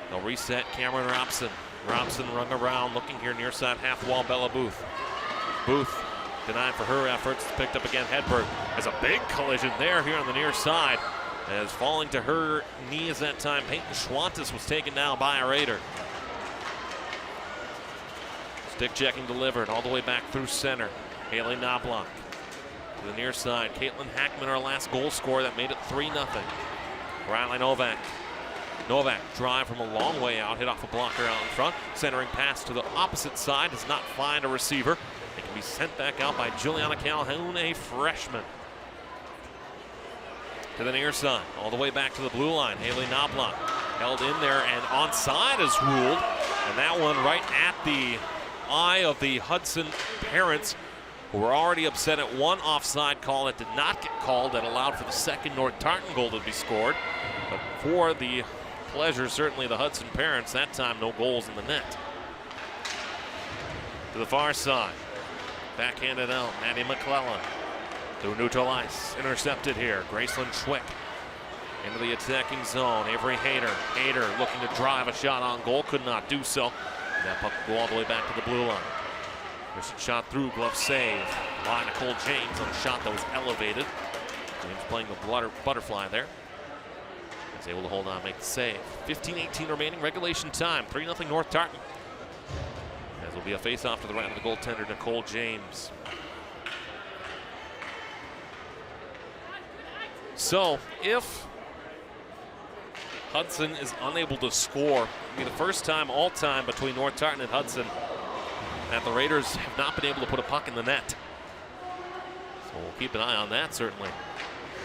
They'll reset Cameron Robson. Robson rung around, looking here near side half wall, Bella Booth. Booth denied for her efforts, picked up again. Hedberg has a big collision there here on the near side. As falling to her knees that time, Peyton Schwantes was taken down by a Raider. Stick checking delivered all the way back through center. Haley Knobloch to the near side. Caitlin Hackman, our last goal scorer, that made it 3-0. Riley Novak. Novak drive from a long way out, hit off a blocker out in front. Centering pass to the opposite side, does not find a receiver. It can be sent back out by Juliana Calhoun, a freshman. To the near side, all the way back to the blue line. Haley Knobloch held in there and onside is ruled. And that one right at the eye of the Hudson parents, who were already upset at one offside call that did not get called, that allowed for the second North Tartan goal to be scored. But for the pleasure, certainly the Hudson parents, that time no goals in the net. To the far side, backhanded out, Maddie McClellan. Through neutral ice, intercepted here. Graceland Schwick into the attacking zone. Avery Hayter. Hayter looking to drive a shot on goal, could not do so. That puck will go all the way back to the blue line. There's a shot through, glove save by Nicole James on a shot that was elevated. James playing the butterfly there. He's able to hold on, make the save. 15-18 remaining, regulation time. 3-0 North Tartan. As will be a face-off to the right of the goaltender, Nicole James. So, if Hudson is unable to score, it'll be the first time all time between North Tartan and Hudson that the Raiders have not been able to put a puck in the net. So we'll keep an eye on that, certainly.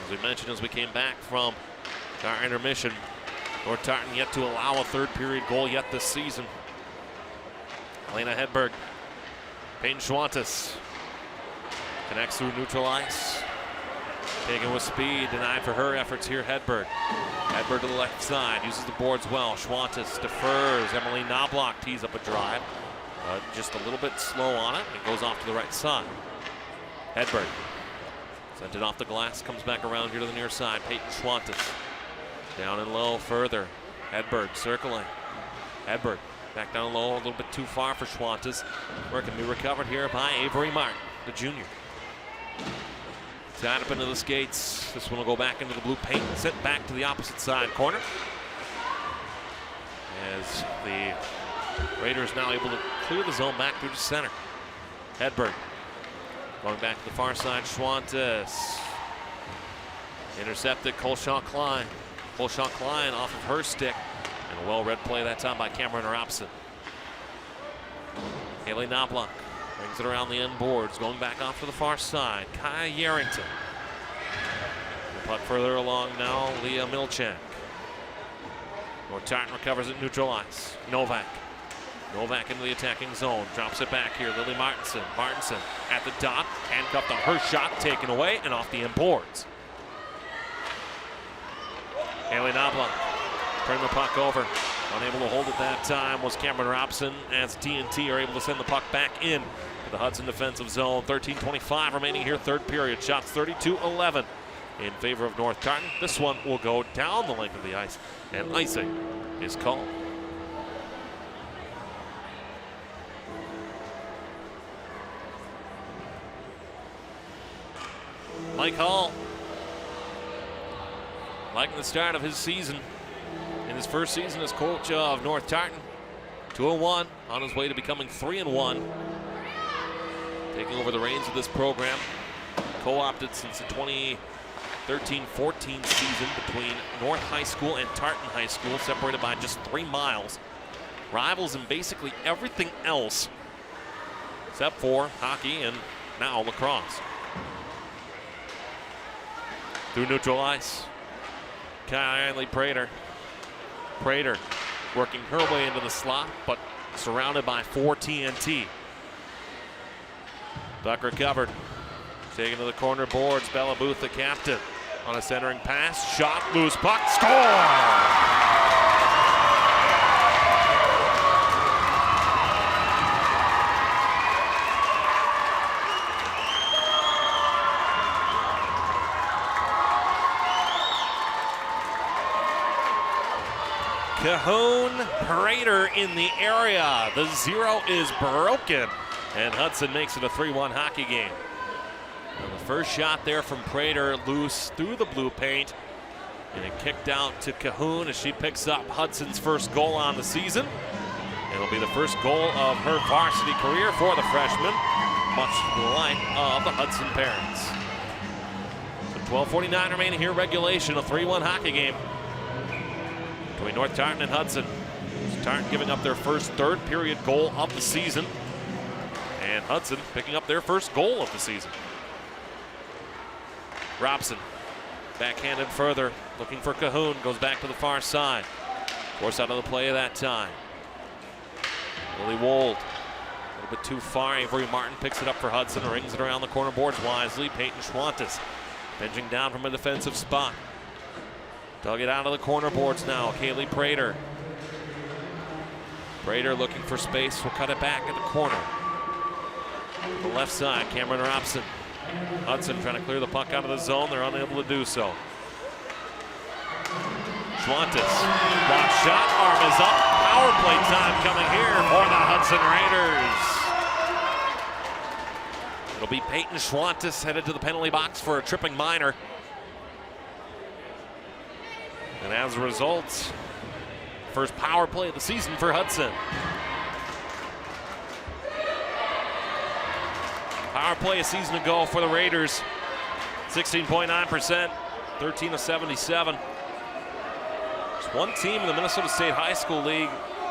As we mentioned as we came back from our intermission, North Tartan yet to allow a third period goal yet this season. Elena Hedberg, Peyton Schwantes connects through neutral ice. Taken with speed, denied for her efforts here, Hedberg. Hedberg to the left side, uses the boards well. Schwantes defers, Emily Knobloch tees up a drive. Just a little bit slow on it, and goes off to the right side. Hedberg sent it off the glass, comes back around here to the near side. Peyton Schwantes down and low further. Hedberg circling. Hedberg back down low, a little bit too far for Schwantes. Where it can be recovered here by Avery Martin, the junior. Tied up into the skates. This one will go back into the blue paint, sent back to the opposite side corner. As the Raiders now able to clear the zone back through the center. Hedberg going back to the far side. Schwantes intercepted. Colshaw Klein. Colshaw Klein off of her stick. And a well-read play that time by Cameron Robson. Haley Knobloch brings it around the end boards, going back off to the far side. Kaya Yarrington. The puck further along now, Leah Milchak. North Tartan recovers at neutral ice. Novak. Novak into the attacking zone, drops it back here. Lily Martinson. Martinson at the dot, handcuffed on her shot, taken away and off the end boards. Haley Knobloch turned the puck over. Unable to hold it that time was Cameron Robson, as TNT are able to send the puck back in to the Hudson defensive zone. 13:25 remaining here, third period. Shots 32-11 in favor of North Tartan. This one will go down the length of the ice, and icing is called. Mike Hall, liking the start of his season. In his first season as coach of North Tartan, 2-1, on his way to becoming 3-1. Taking over the reins of this program. Co-opted since the 2013-14 season between North High School and Tartan High School, separated by just 3 miles. Rivals in basically everything else, except for hockey and now lacrosse. Through neutral ice, Kylie Prater. Prater working her way into the slot, but surrounded by 4 TNT. Puck recovered. Taken to the corner boards. Bella Booth, the captain, on a centering pass. Shot, loose puck, score! Cahoon Prater in the area. The 0 is broken, and Hudson makes it a 3-1 hockey game. And the first shot there from Prater, loose through the blue paint, and it kicked out to Cahoon as she picks up Hudson's first goal on the season. It'll be the first goal of her varsity career for the freshman, much to the delight of the Hudson parents. So 12:49 remaining here, regulation, a 3-1 hockey game between North Tartan and Hudson. Tartan giving up their first third period goal of the season, and Hudson picking up their first goal of the season. Robson, backhanded further, looking for Cahoon, goes back to the far side. Forced out of the play of that time. Lily Wold, a little bit too far. Avery Martin picks it up for Hudson, rings it around the corner boards wisely. Peyton Schwantes binging down from a defensive spot. Dug it out of the corner boards now. Kaylee Prater. Prater looking for space, will cut it back in the corner. To the left side, Cameron Robson. Hudson trying to clear the puck out of the zone. They're unable to do so. Schwantes, block shot, arm is up. Power play time coming here for the Hudson Raiders. It'll be Peyton Schwantes headed to the penalty box for a tripping minor. And as a result, first power play of the season for Hudson. Power play a season ago for the Raiders, 16.9%, 13 of 77. There's one team in the Minnesota State High School League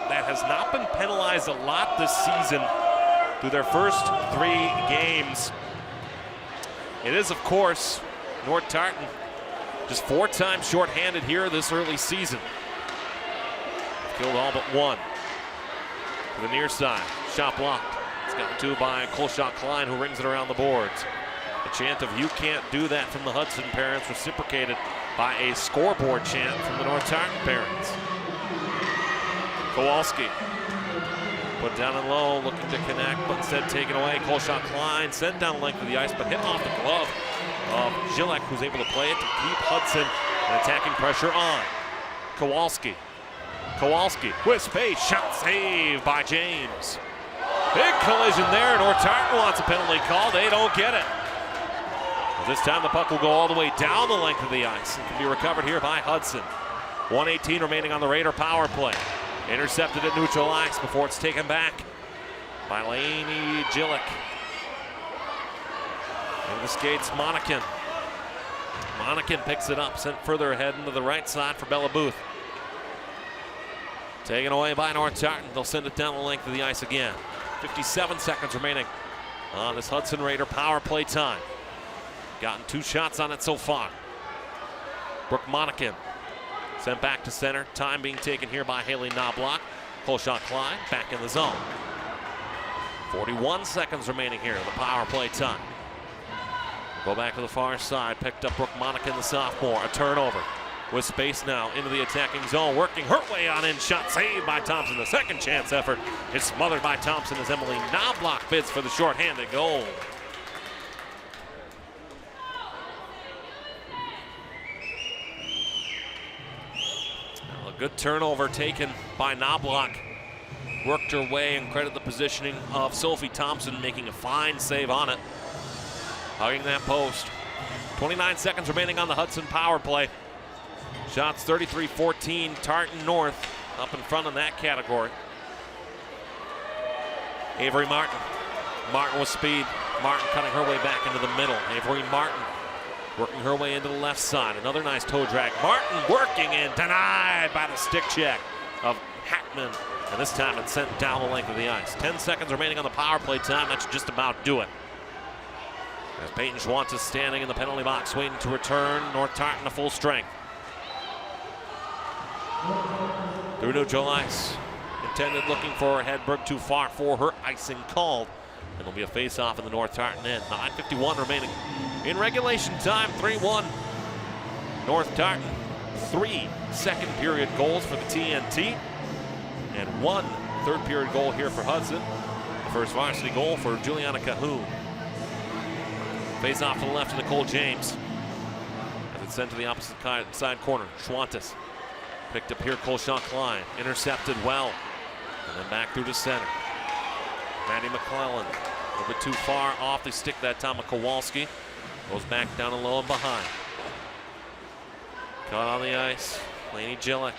that has not been penalized a lot this season through their first 3 games. It is, of course, North Tartan, just 4 times shorthanded here this early season. Killed all but one. To the near side, shot blocked. It's gotten to by Colshot Klein, who rings it around the boards. A chant of "You can't do that" from the Hudson parents, reciprocated by a scoreboard chant from the North Tartan parents. Kowalski put down and low, looking to connect, but instead taken away. Colshot Klein sent down the length of the ice, but hit off the glove of Gillek, who's able to play it to keep Hudson and attacking pressure on. Kowalski with space, shot save by James. Big collision there. North Tartan wants a penalty call. They don't get it. This time the puck will go all the way down the length of the ice and can be recovered here by Hudson. 1:18 remaining on the Raider power play. Intercepted at neutral ice before it's taken back by Lainey Gillick. And the skates, Monacan. Monacan picks it up, sent further ahead into the right side for Bella Booth. Taken away by North Tartan. They'll send it down the length of the ice again. 57 seconds remaining on this Hudson Raider power play time. Gotten 2 shots on it so far. Brooke Monacan sent back to center. Time being taken here by Haley Knobloch. Colshot Klein back in the zone. 41 seconds remaining here in the power play time. Go back to the far side. Picked up Brooke Monacan, the sophomore. A turnover. With space now into the attacking zone, working her way on in. Shot saved by Thompson. The second chance effort is smothered by Thompson as Emily Knobloch bids for the shorthanded goal. Now a good turnover taken by Knobloch. Worked her way, and credit the positioning of Sophie Thompson, making a fine save on it. Hugging that post. 29 seconds remaining on the Hudson power play. Shots 33-14, Tartan North up in front in that category. Avery Martin. Martin with speed. Martin cutting her way back into the middle. Avery Martin working her way into the left side. Another nice toe drag. Martin working and denied by the stick check of Hackman. And this time it's sent down the length of the ice. 10 seconds remaining on the power play time. That should just about do it. As Peyton Schwantes is standing in the penalty box waiting to return. North Tartan to full strength. Through neutral ice. Intended looking for Hedberg, too far for her. Icing called. And it'll be a face-off in the North Tartan end. 9:51 remaining in regulation time. 3-1. North Tartan. 3 second period goals for the TNT. And 1 third period goal here for Hudson. The first varsity goal for Juliana Cahoon. Face-off to the left to Nicole James. As it's sent to the opposite side corner. Schwantes Picked up here, Colshaw Klein. Intercepted well. And then back through to center. Maddie McClellan. A little bit too far off the stick that time of Kowalski. Goes back down and low and behind. Caught on the ice. Lainey Gillick.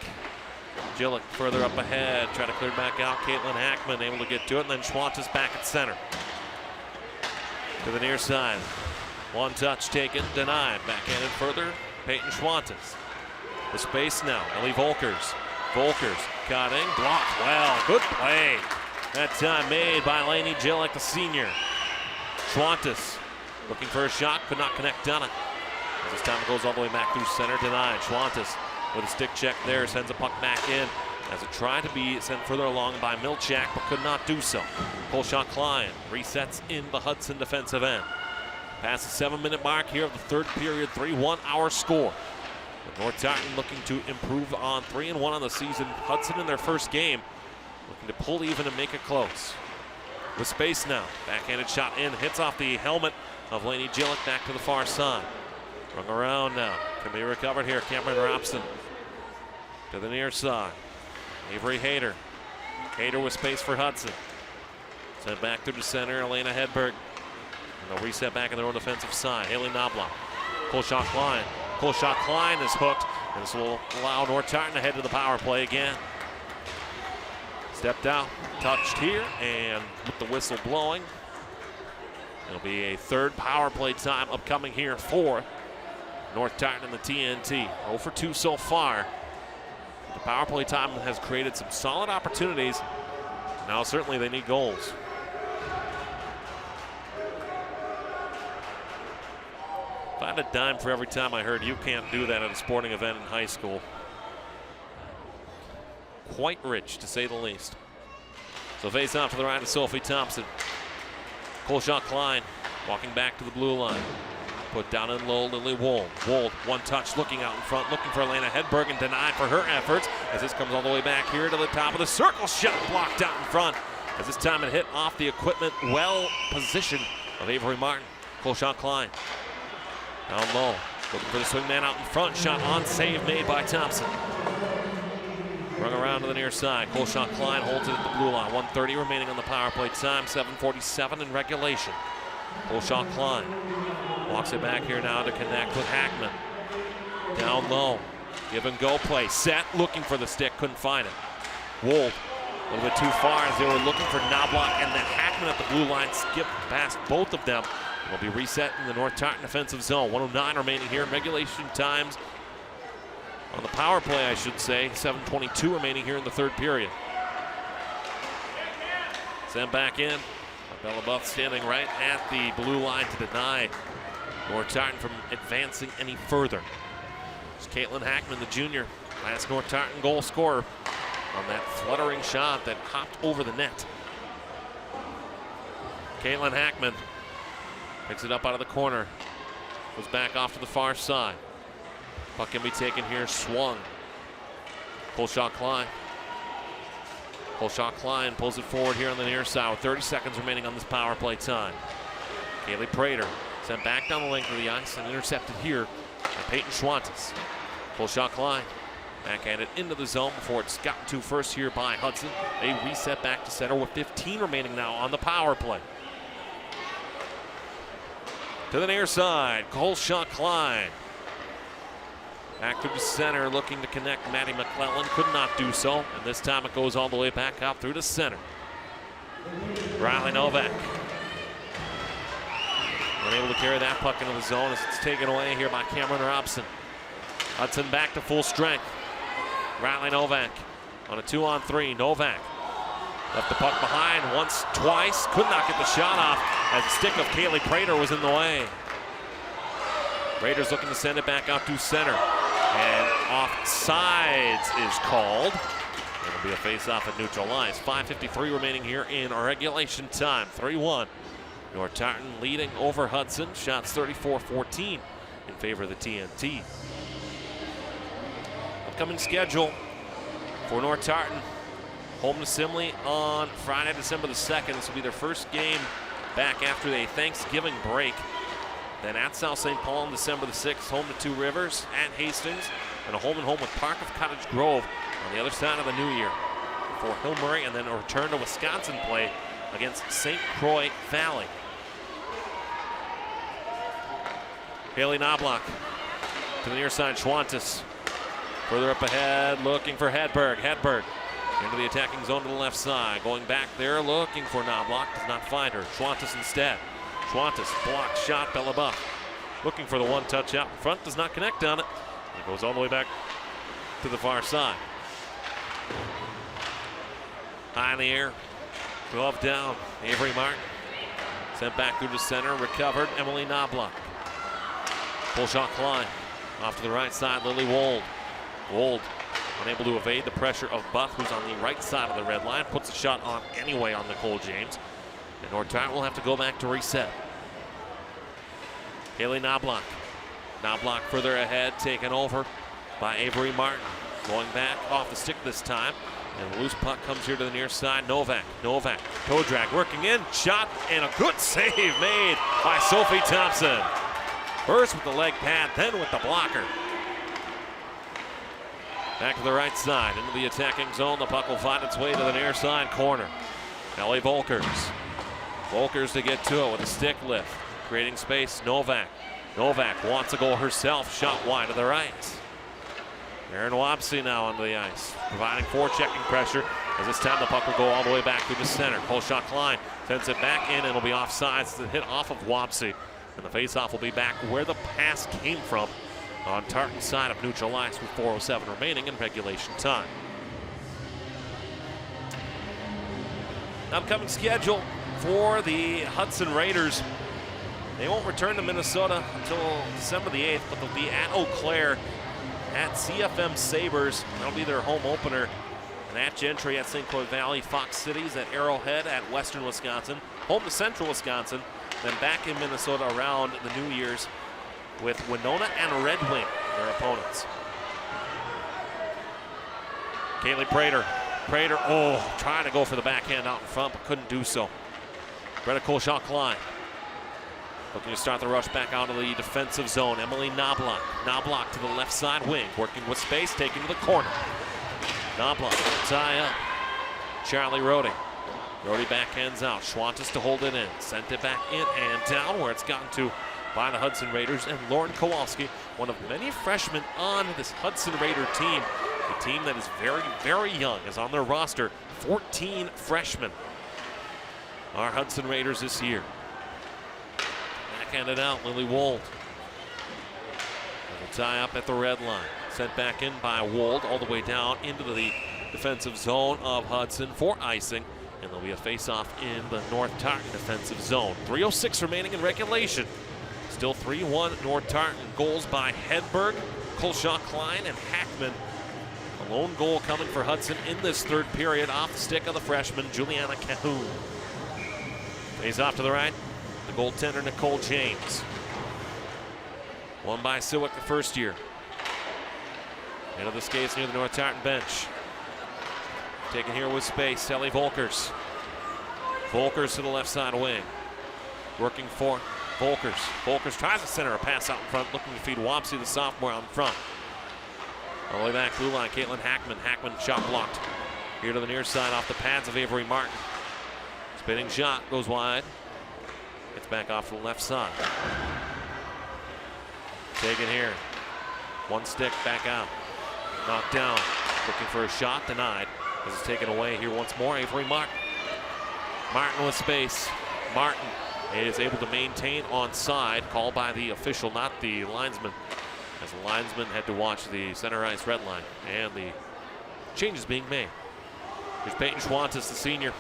Gillick further up ahead. Try to clear back out. Caitlin Hackman able to get to it. And then Schwantes back at center. To the near side. One touch taken. Denied. Backhanded further. Peyton Schwantes. The space now. Ellie Volkers. Volkers cutting. Blocked well. Good play. That time made by Lainey Gillick, the senior. Schwantes looking for a shot. Could not connect on it. This time it goes all the way back through center. Denied. Schwantes with a stick check there. Sends a puck back in as it tried to be sent further along by Milchak, but could not do so. Colshaw Klein resets in the Hudson defensive end. Past the 7-minute mark here of the third period. 3-1 our score. With North Tartan looking to improve on 3-1 on the season. Hudson in their first game looking to pull even and make it close. With space now. Backhanded shot in. Hits off the helmet of Lainey Gillick back to the far side. Rung around now. Can be recovered here. Cameron Robson to the near side. Avery Hayter. Hayter with space for Hudson. Sent back through the center. Elena Hedberg. And they'll reset back on their own defensive side. Haley Knobloch. Colshaw Klein. Colshaw Klein is hooked. And this will allow North Tartan to head to the power play again. Stepped out. Touched here. And with the whistle blowing, it'll be a third power play time upcoming here for North Tartan and the TNT. 0 for 2 so far. The power play time has created some solid opportunities. Now certainly they need goals. If I had a dime for every time I heard you can't do that at a sporting event in high school. Quite rich, to say the least. So face off to the right of Sophie Thompson. Colshaw Klein walking back to the blue line. Put down in low, Lily Wold. Wold, one touch, looking out in front, looking for Elena Hedberg, and denied for her efforts as this comes all the way back here to the top of the circle. Shot blocked out in front as this time it hit off the equipment well positioned of Avery Martin. Colshaw Klein down low, looking for the swingman out in front. Shot on, save made by Thompson. Rung around to the near side. Colshaw Klein holds it at the blue line. 1:30 remaining on the power play time. 7:47 in regulation. Colshaw Klein walks it back here now to connect with Hackman. Down low. Give and go play. Set. Looking for the stick. Couldn't find it. Wold a little bit too far as they were looking for Knobloch, and then Hackman at the blue line skipped past both of them. Will be reset in the North Tartan defensive zone. 1:09 remaining here in regulation times. On the power play, I should say. 7:22 remaining here in the third period. Sent back in. Bella Buff standing right at the blue line to deny North Tartan from advancing any further. It's Caitlin Hackman, the junior, last North Tartan goal scorer on that fluttering shot that hopped over the net. Caitlin Hackman picks it up out of the corner. Goes back off to the far side. Puck can be taken here, swung. Colshaw Klein. Colshaw Klein pulls it forward here on the near side with 30 seconds remaining on this power play time. Kaylee Prater sent back down the length of the ice and intercepted here by Peyton Schwantes. Colshaw Klein backhanded into the zone before it's gotten to first here by Hudson. They reset back to center with 15 remaining now on the power play. To the near side, Colshaw Klein. Back to the center, looking to connect Maddie McClellan. Could not do so, and this time it goes all the way back out through the center. Riley Novak unable to carry that puck into the zone as it's taken away here by Cameron Robson. Hudson back to full strength. Riley Novak on a 2-on-3. Novak left the puck behind once, twice. Could not get the shot off as the stick of Kaylee Prater was in the way. Raiders looking to send it back out to center. And offsides is called. It'll be a face-off at neutral ice. 5:53 remaining here in our regulation time. 3-1. North Tartan leading over Hudson. Shots 34-14 in favor of the TNT. Upcoming schedule for North Tartan. Home to Simley on Friday, December the 2nd. This will be their first game back after a Thanksgiving break. Then at South St. Paul on December the 6th, home to Two Rivers, at Hastings, and a home-and-home with Park of Cottage Grove on the other side of the new year. For Hill Murray, and then a return to Wisconsin play against St. Croix Valley. Haley Knobloch to the near side, Schwantes. Further up ahead, looking for Hedberg. Hedberg into the attacking zone to the left side. Going back there, looking for Knobloch. Does not find her. Schwantes instead. Schwantes, blocked shot, Bella Buff. Looking for the one touch out in front, does not connect on it. It goes all the way back to the far side. High in the air, glove down, Avery Martin. Sent back through the center, recovered, Emily Knobloch. Full shot Klein, off to the right side, Lily Wold. Wold unable to evade the pressure of Buff, who's on the right side of the red line, puts a shot on anyway on Nicole James. And North Tartan will have to go back to reset. Haley Knobloch. Knobloch further ahead, taken over by Avery Martin. Going back off the stick this time. And a loose puck comes here to the near side. Novak, toe drag, working in, shot, and a good save made by Sophie Thompson. First with the leg pad, then with the blocker. Back to the right side, into the attacking zone. The puck will find its way to the near side corner. Ellie Volkers. Volkers to get to it with a stick lift. Creating space, Novak. Novak wants a goal herself, shot wide to the right. Erin Wapsie now onto the ice, providing forechecking pressure, as this time the puck will go all the way back through the center. Pull shot Klein sends it back in, and it'll be offsides. The hit off of Wapsie, and the faceoff will be back where the pass came from on Tartan's side of neutral ice with 4:07 remaining in regulation time. Upcoming schedule for the Hudson Raiders. They won't return to Minnesota until December the 8th, but they'll be at Eau Claire, at CFM Sabres. That'll be their home opener. And at Gentry, at St. Croix Valley, Fox Cities, at Arrowhead, at Western Wisconsin, home to Central Wisconsin, then back in Minnesota around the New Year's with Winona and Red Wing, their opponents. Kaylee Prater. Prater, trying to go for the backhand out in front, but couldn't do so. Greta Kolschak-Klein looking to start the rush back out of the defensive zone. Emily Knobloch. Knobloch to the left side wing, working with space, taking to the corner. Knobloch, tie up. Charlie Rohde. Rohde backhands out. Schwantes to hold it in. Sent it back in and down where it's gotten to by the Hudson Raiders. And Lauren Kowalski, one of many freshmen on this Hudson Raider team. A team that is very, very young, is on their roster. 14 freshmen. Our Hudson Raiders this year. Backhanded out, Lily Wold. Will tie up at the red line. Sent back in by Wold all the way down into the defensive zone of Hudson for icing. And there'll be a face-off in the North Tartan defensive zone. 3:06 remaining in regulation. Still 3-1 North Tartan. Goals by Hedberg, Kolschak-Klein, and Hackman. A lone goal coming for Hudson in this third period off the stick of the freshman, Juliana Cahoon. Face off to the right. The goaltender, Nicole James. Won by Siwick the first year. Into the skates near the North Tartan bench. Taken here with space, Ellie Volkers. Volkers to the left side wing. Working for Volkers. Volkers tries to center a pass out in front, looking to feed Wapsie, the sophomore, out in front. All the way back blue line, Caitlin Hackman. Hackman shot blocked. Here to the near side off the pads of Avery Martin. Spinning shot goes wide. Gets back off to the left side. Taken here. One stick back out. Knocked down. Looking for a shot, denied. This is taken away here once more. Avery Martin. Martin with space. Martin is able to maintain onside. Called by the official, not the linesman. As the linesman had to watch the center ice red line. And the changes being made. Here's Peyton Schwantes, the senior.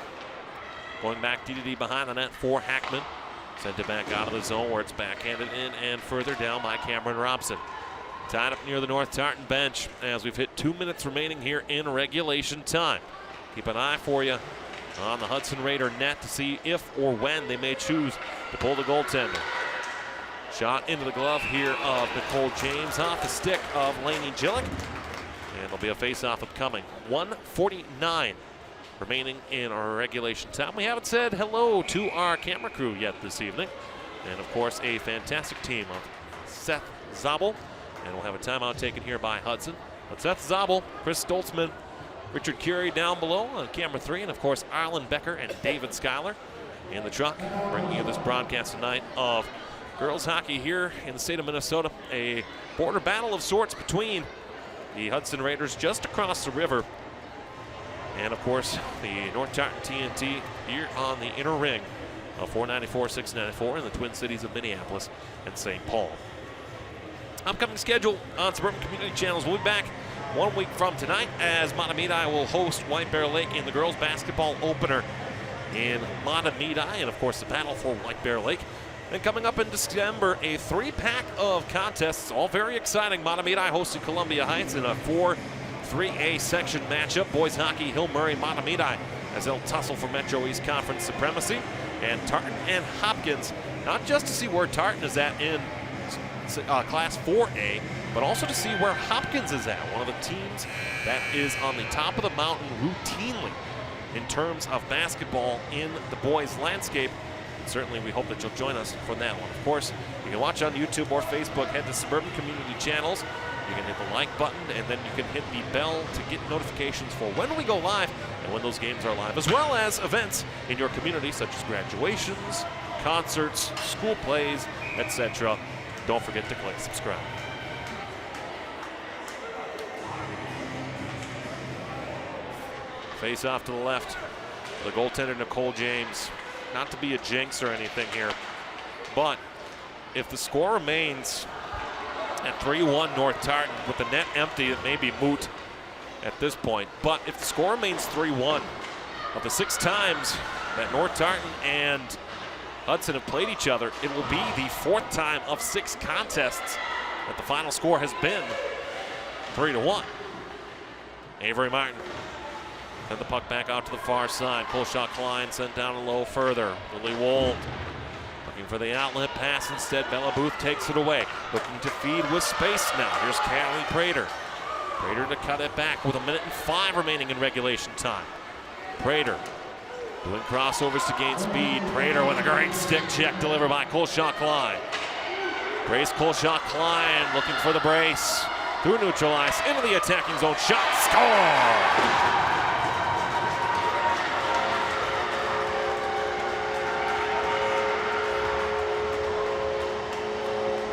Going back DDD behind the net for Hackman. Sent it back out of the zone where it's backhanded in and further down by Cameron Robson. Tied up near the North Tartan bench as we've hit 2 minutes remaining here in regulation time. Keep an eye for you on the Hudson Raider net to see if or when they may choose to pull the goaltender. Shot into the glove here of Nicole James off the stick of Lainey Gillick. And there'll be a face-off upcoming. 1:49 remaining in our regulation time. We haven't said hello to our camera crew yet this evening. And of course, a fantastic team of Seth Zabel, And we'll have a timeout taken here by Hudson. But Seth Zabel, Chris Stoltzman, Richard Curie down below on camera 3, and of course Arlen Becker and David Schuyler in the truck, bringing you this broadcast tonight of girls hockey here in the state of Minnesota. A border battle of sorts between the Hudson Raiders just across the river and of course the North Tartan TNT here on the inner ring of 494-694 in the Twin Cities of Minneapolis and St. Paul. Upcoming schedule on Suburban Community Channels. We'll be back 1 week from tonight as Mahtomedi will host White Bear Lake in the girls basketball opener in Mahtomedi, and of course the battle for White Bear Lake. Then coming up in December, a 3-pack of contests, all very exciting. Mahtomedi hosting Columbia Heights in a 4-3A section matchup. Boys hockey, Hill Murray, Mahtomedi as they'll tussle for Metro East Conference supremacy. And Tartan and Hopkins, not just to see where Tartan is at in Class 4A, but also to see where Hopkins is at, one of the teams that is on the top of the mountain routinely in terms of basketball in the boys' landscape. And certainly we hope that you'll join us for that one. Of course, you can watch on YouTube or Facebook. Head to Suburban Community Channels. You can hit the like button, and then you can hit the bell to get notifications for when we go live and when those games are live, as well as events in your community such as graduations, concerts, school plays, etc. Don't forget to click subscribe. Face off to the left. The goaltender, Nicole James. Not to be a jinx or anything here, but if the score remains at 3-1 North Tartan with the net empty, it may be moot at this point. But if the score remains 3-1, of the 6 times that North Tartan and Hudson have played each other, it will be the 4th time of 6 contests that the final score has been 3-1. Avery Martin. Send the puck back out to the far side. Pull shot Klein sent down low further. Lily Wold looking for the outlet pass instead. Bella Booth takes it away. Looking to feed with space now. Here's Callie Prater. Prater to cut it back with 1:05 remaining in regulation time. Prater doing crossovers to gain speed. Prater with a great stick check delivered by Colshaw Klein. Brace Colshaw Klein looking for the brace. Through neutralize into the attacking zone. Shot, score!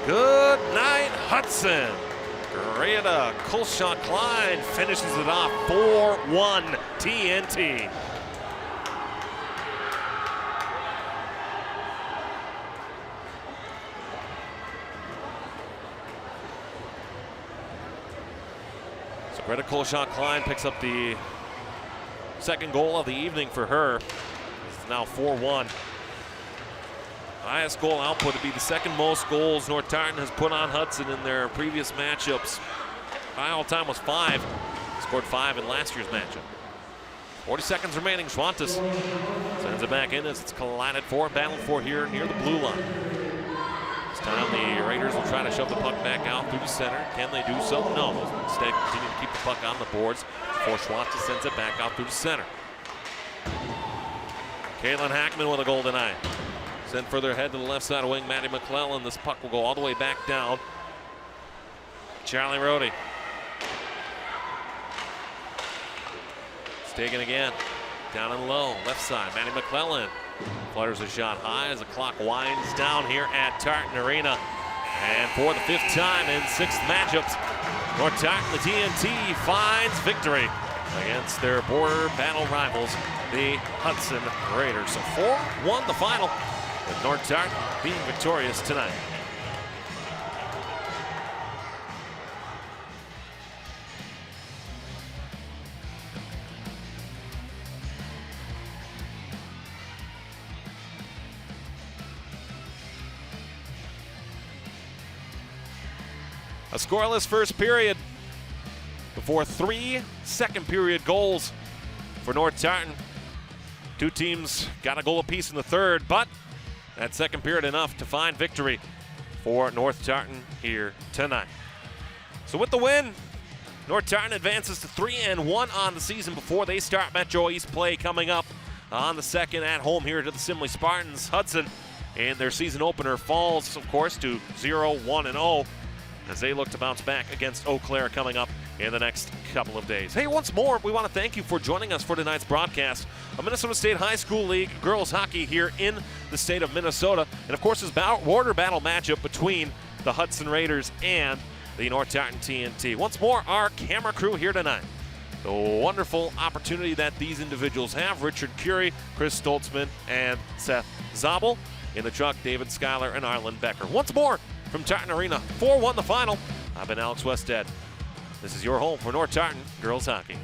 Good night, Hudson. Greta Colshaw Klein finishes it off 4-1 TNT. So Greta Colshaw Klein picks up the second goal of the evening for her. It's now 4-1. Highest goal output to be the second most goals North Tartan has put on Hudson in their previous matchups. High all-time was 5. Scored 5 in last year's matchup. 40 seconds remaining. Schwantes sends it back in as it's collided for, battled for here near the blue line. This time the Raiders will try to shove the puck back out through the center. Can they do so? No. Instead, continue to keep the puck on the boards before Schwantes sends it back out through the center. Caitlin Hackman with a goal tonight. Send further ahead to the left side of wing, Maddie McClellan. This puck will go all the way back down. Charlie Rohde. It's taken again. Down and low, left side, Maddie McClellan. Flutters a shot high as the clock winds down here at Tartan Arena. And for the 5th time in 6th matchups, North Tartan, the TNT, finds victory against their border battle rivals, the Hudson Raiders. So 4-1 the final, with North Tartan being victorious tonight. A scoreless first period before 3 second period goals for North Tartan. 2 teams got a goal apiece in the third, but that second period enough to find victory for North Tartan here tonight. So with the win, North Tartan advances to 3-1 on the season before they start Metro East play coming up on the 2nd at home here to the Simley Spartans. Hudson in their season opener falls, of course, to 0-1-0. as they look to bounce back against Eau Claire coming up in the next couple of days. Hey, once more, we want to thank you for joining us for tonight's broadcast of Minnesota State High School League girls hockey here in the state of Minnesota. And of course, this border battle matchup between the Hudson Raiders and the North Tartan TNT. Once more, our camera crew here tonight. The wonderful opportunity that these individuals have. Richard Curie, Chris Stoltzman, and Seth Zabel. In the truck, David Schuyler and Arlen Becker. Once more from Tartan Arena, 4-1 the final. I've been Alex Westhead. This is your home for North Tartan girls hockey.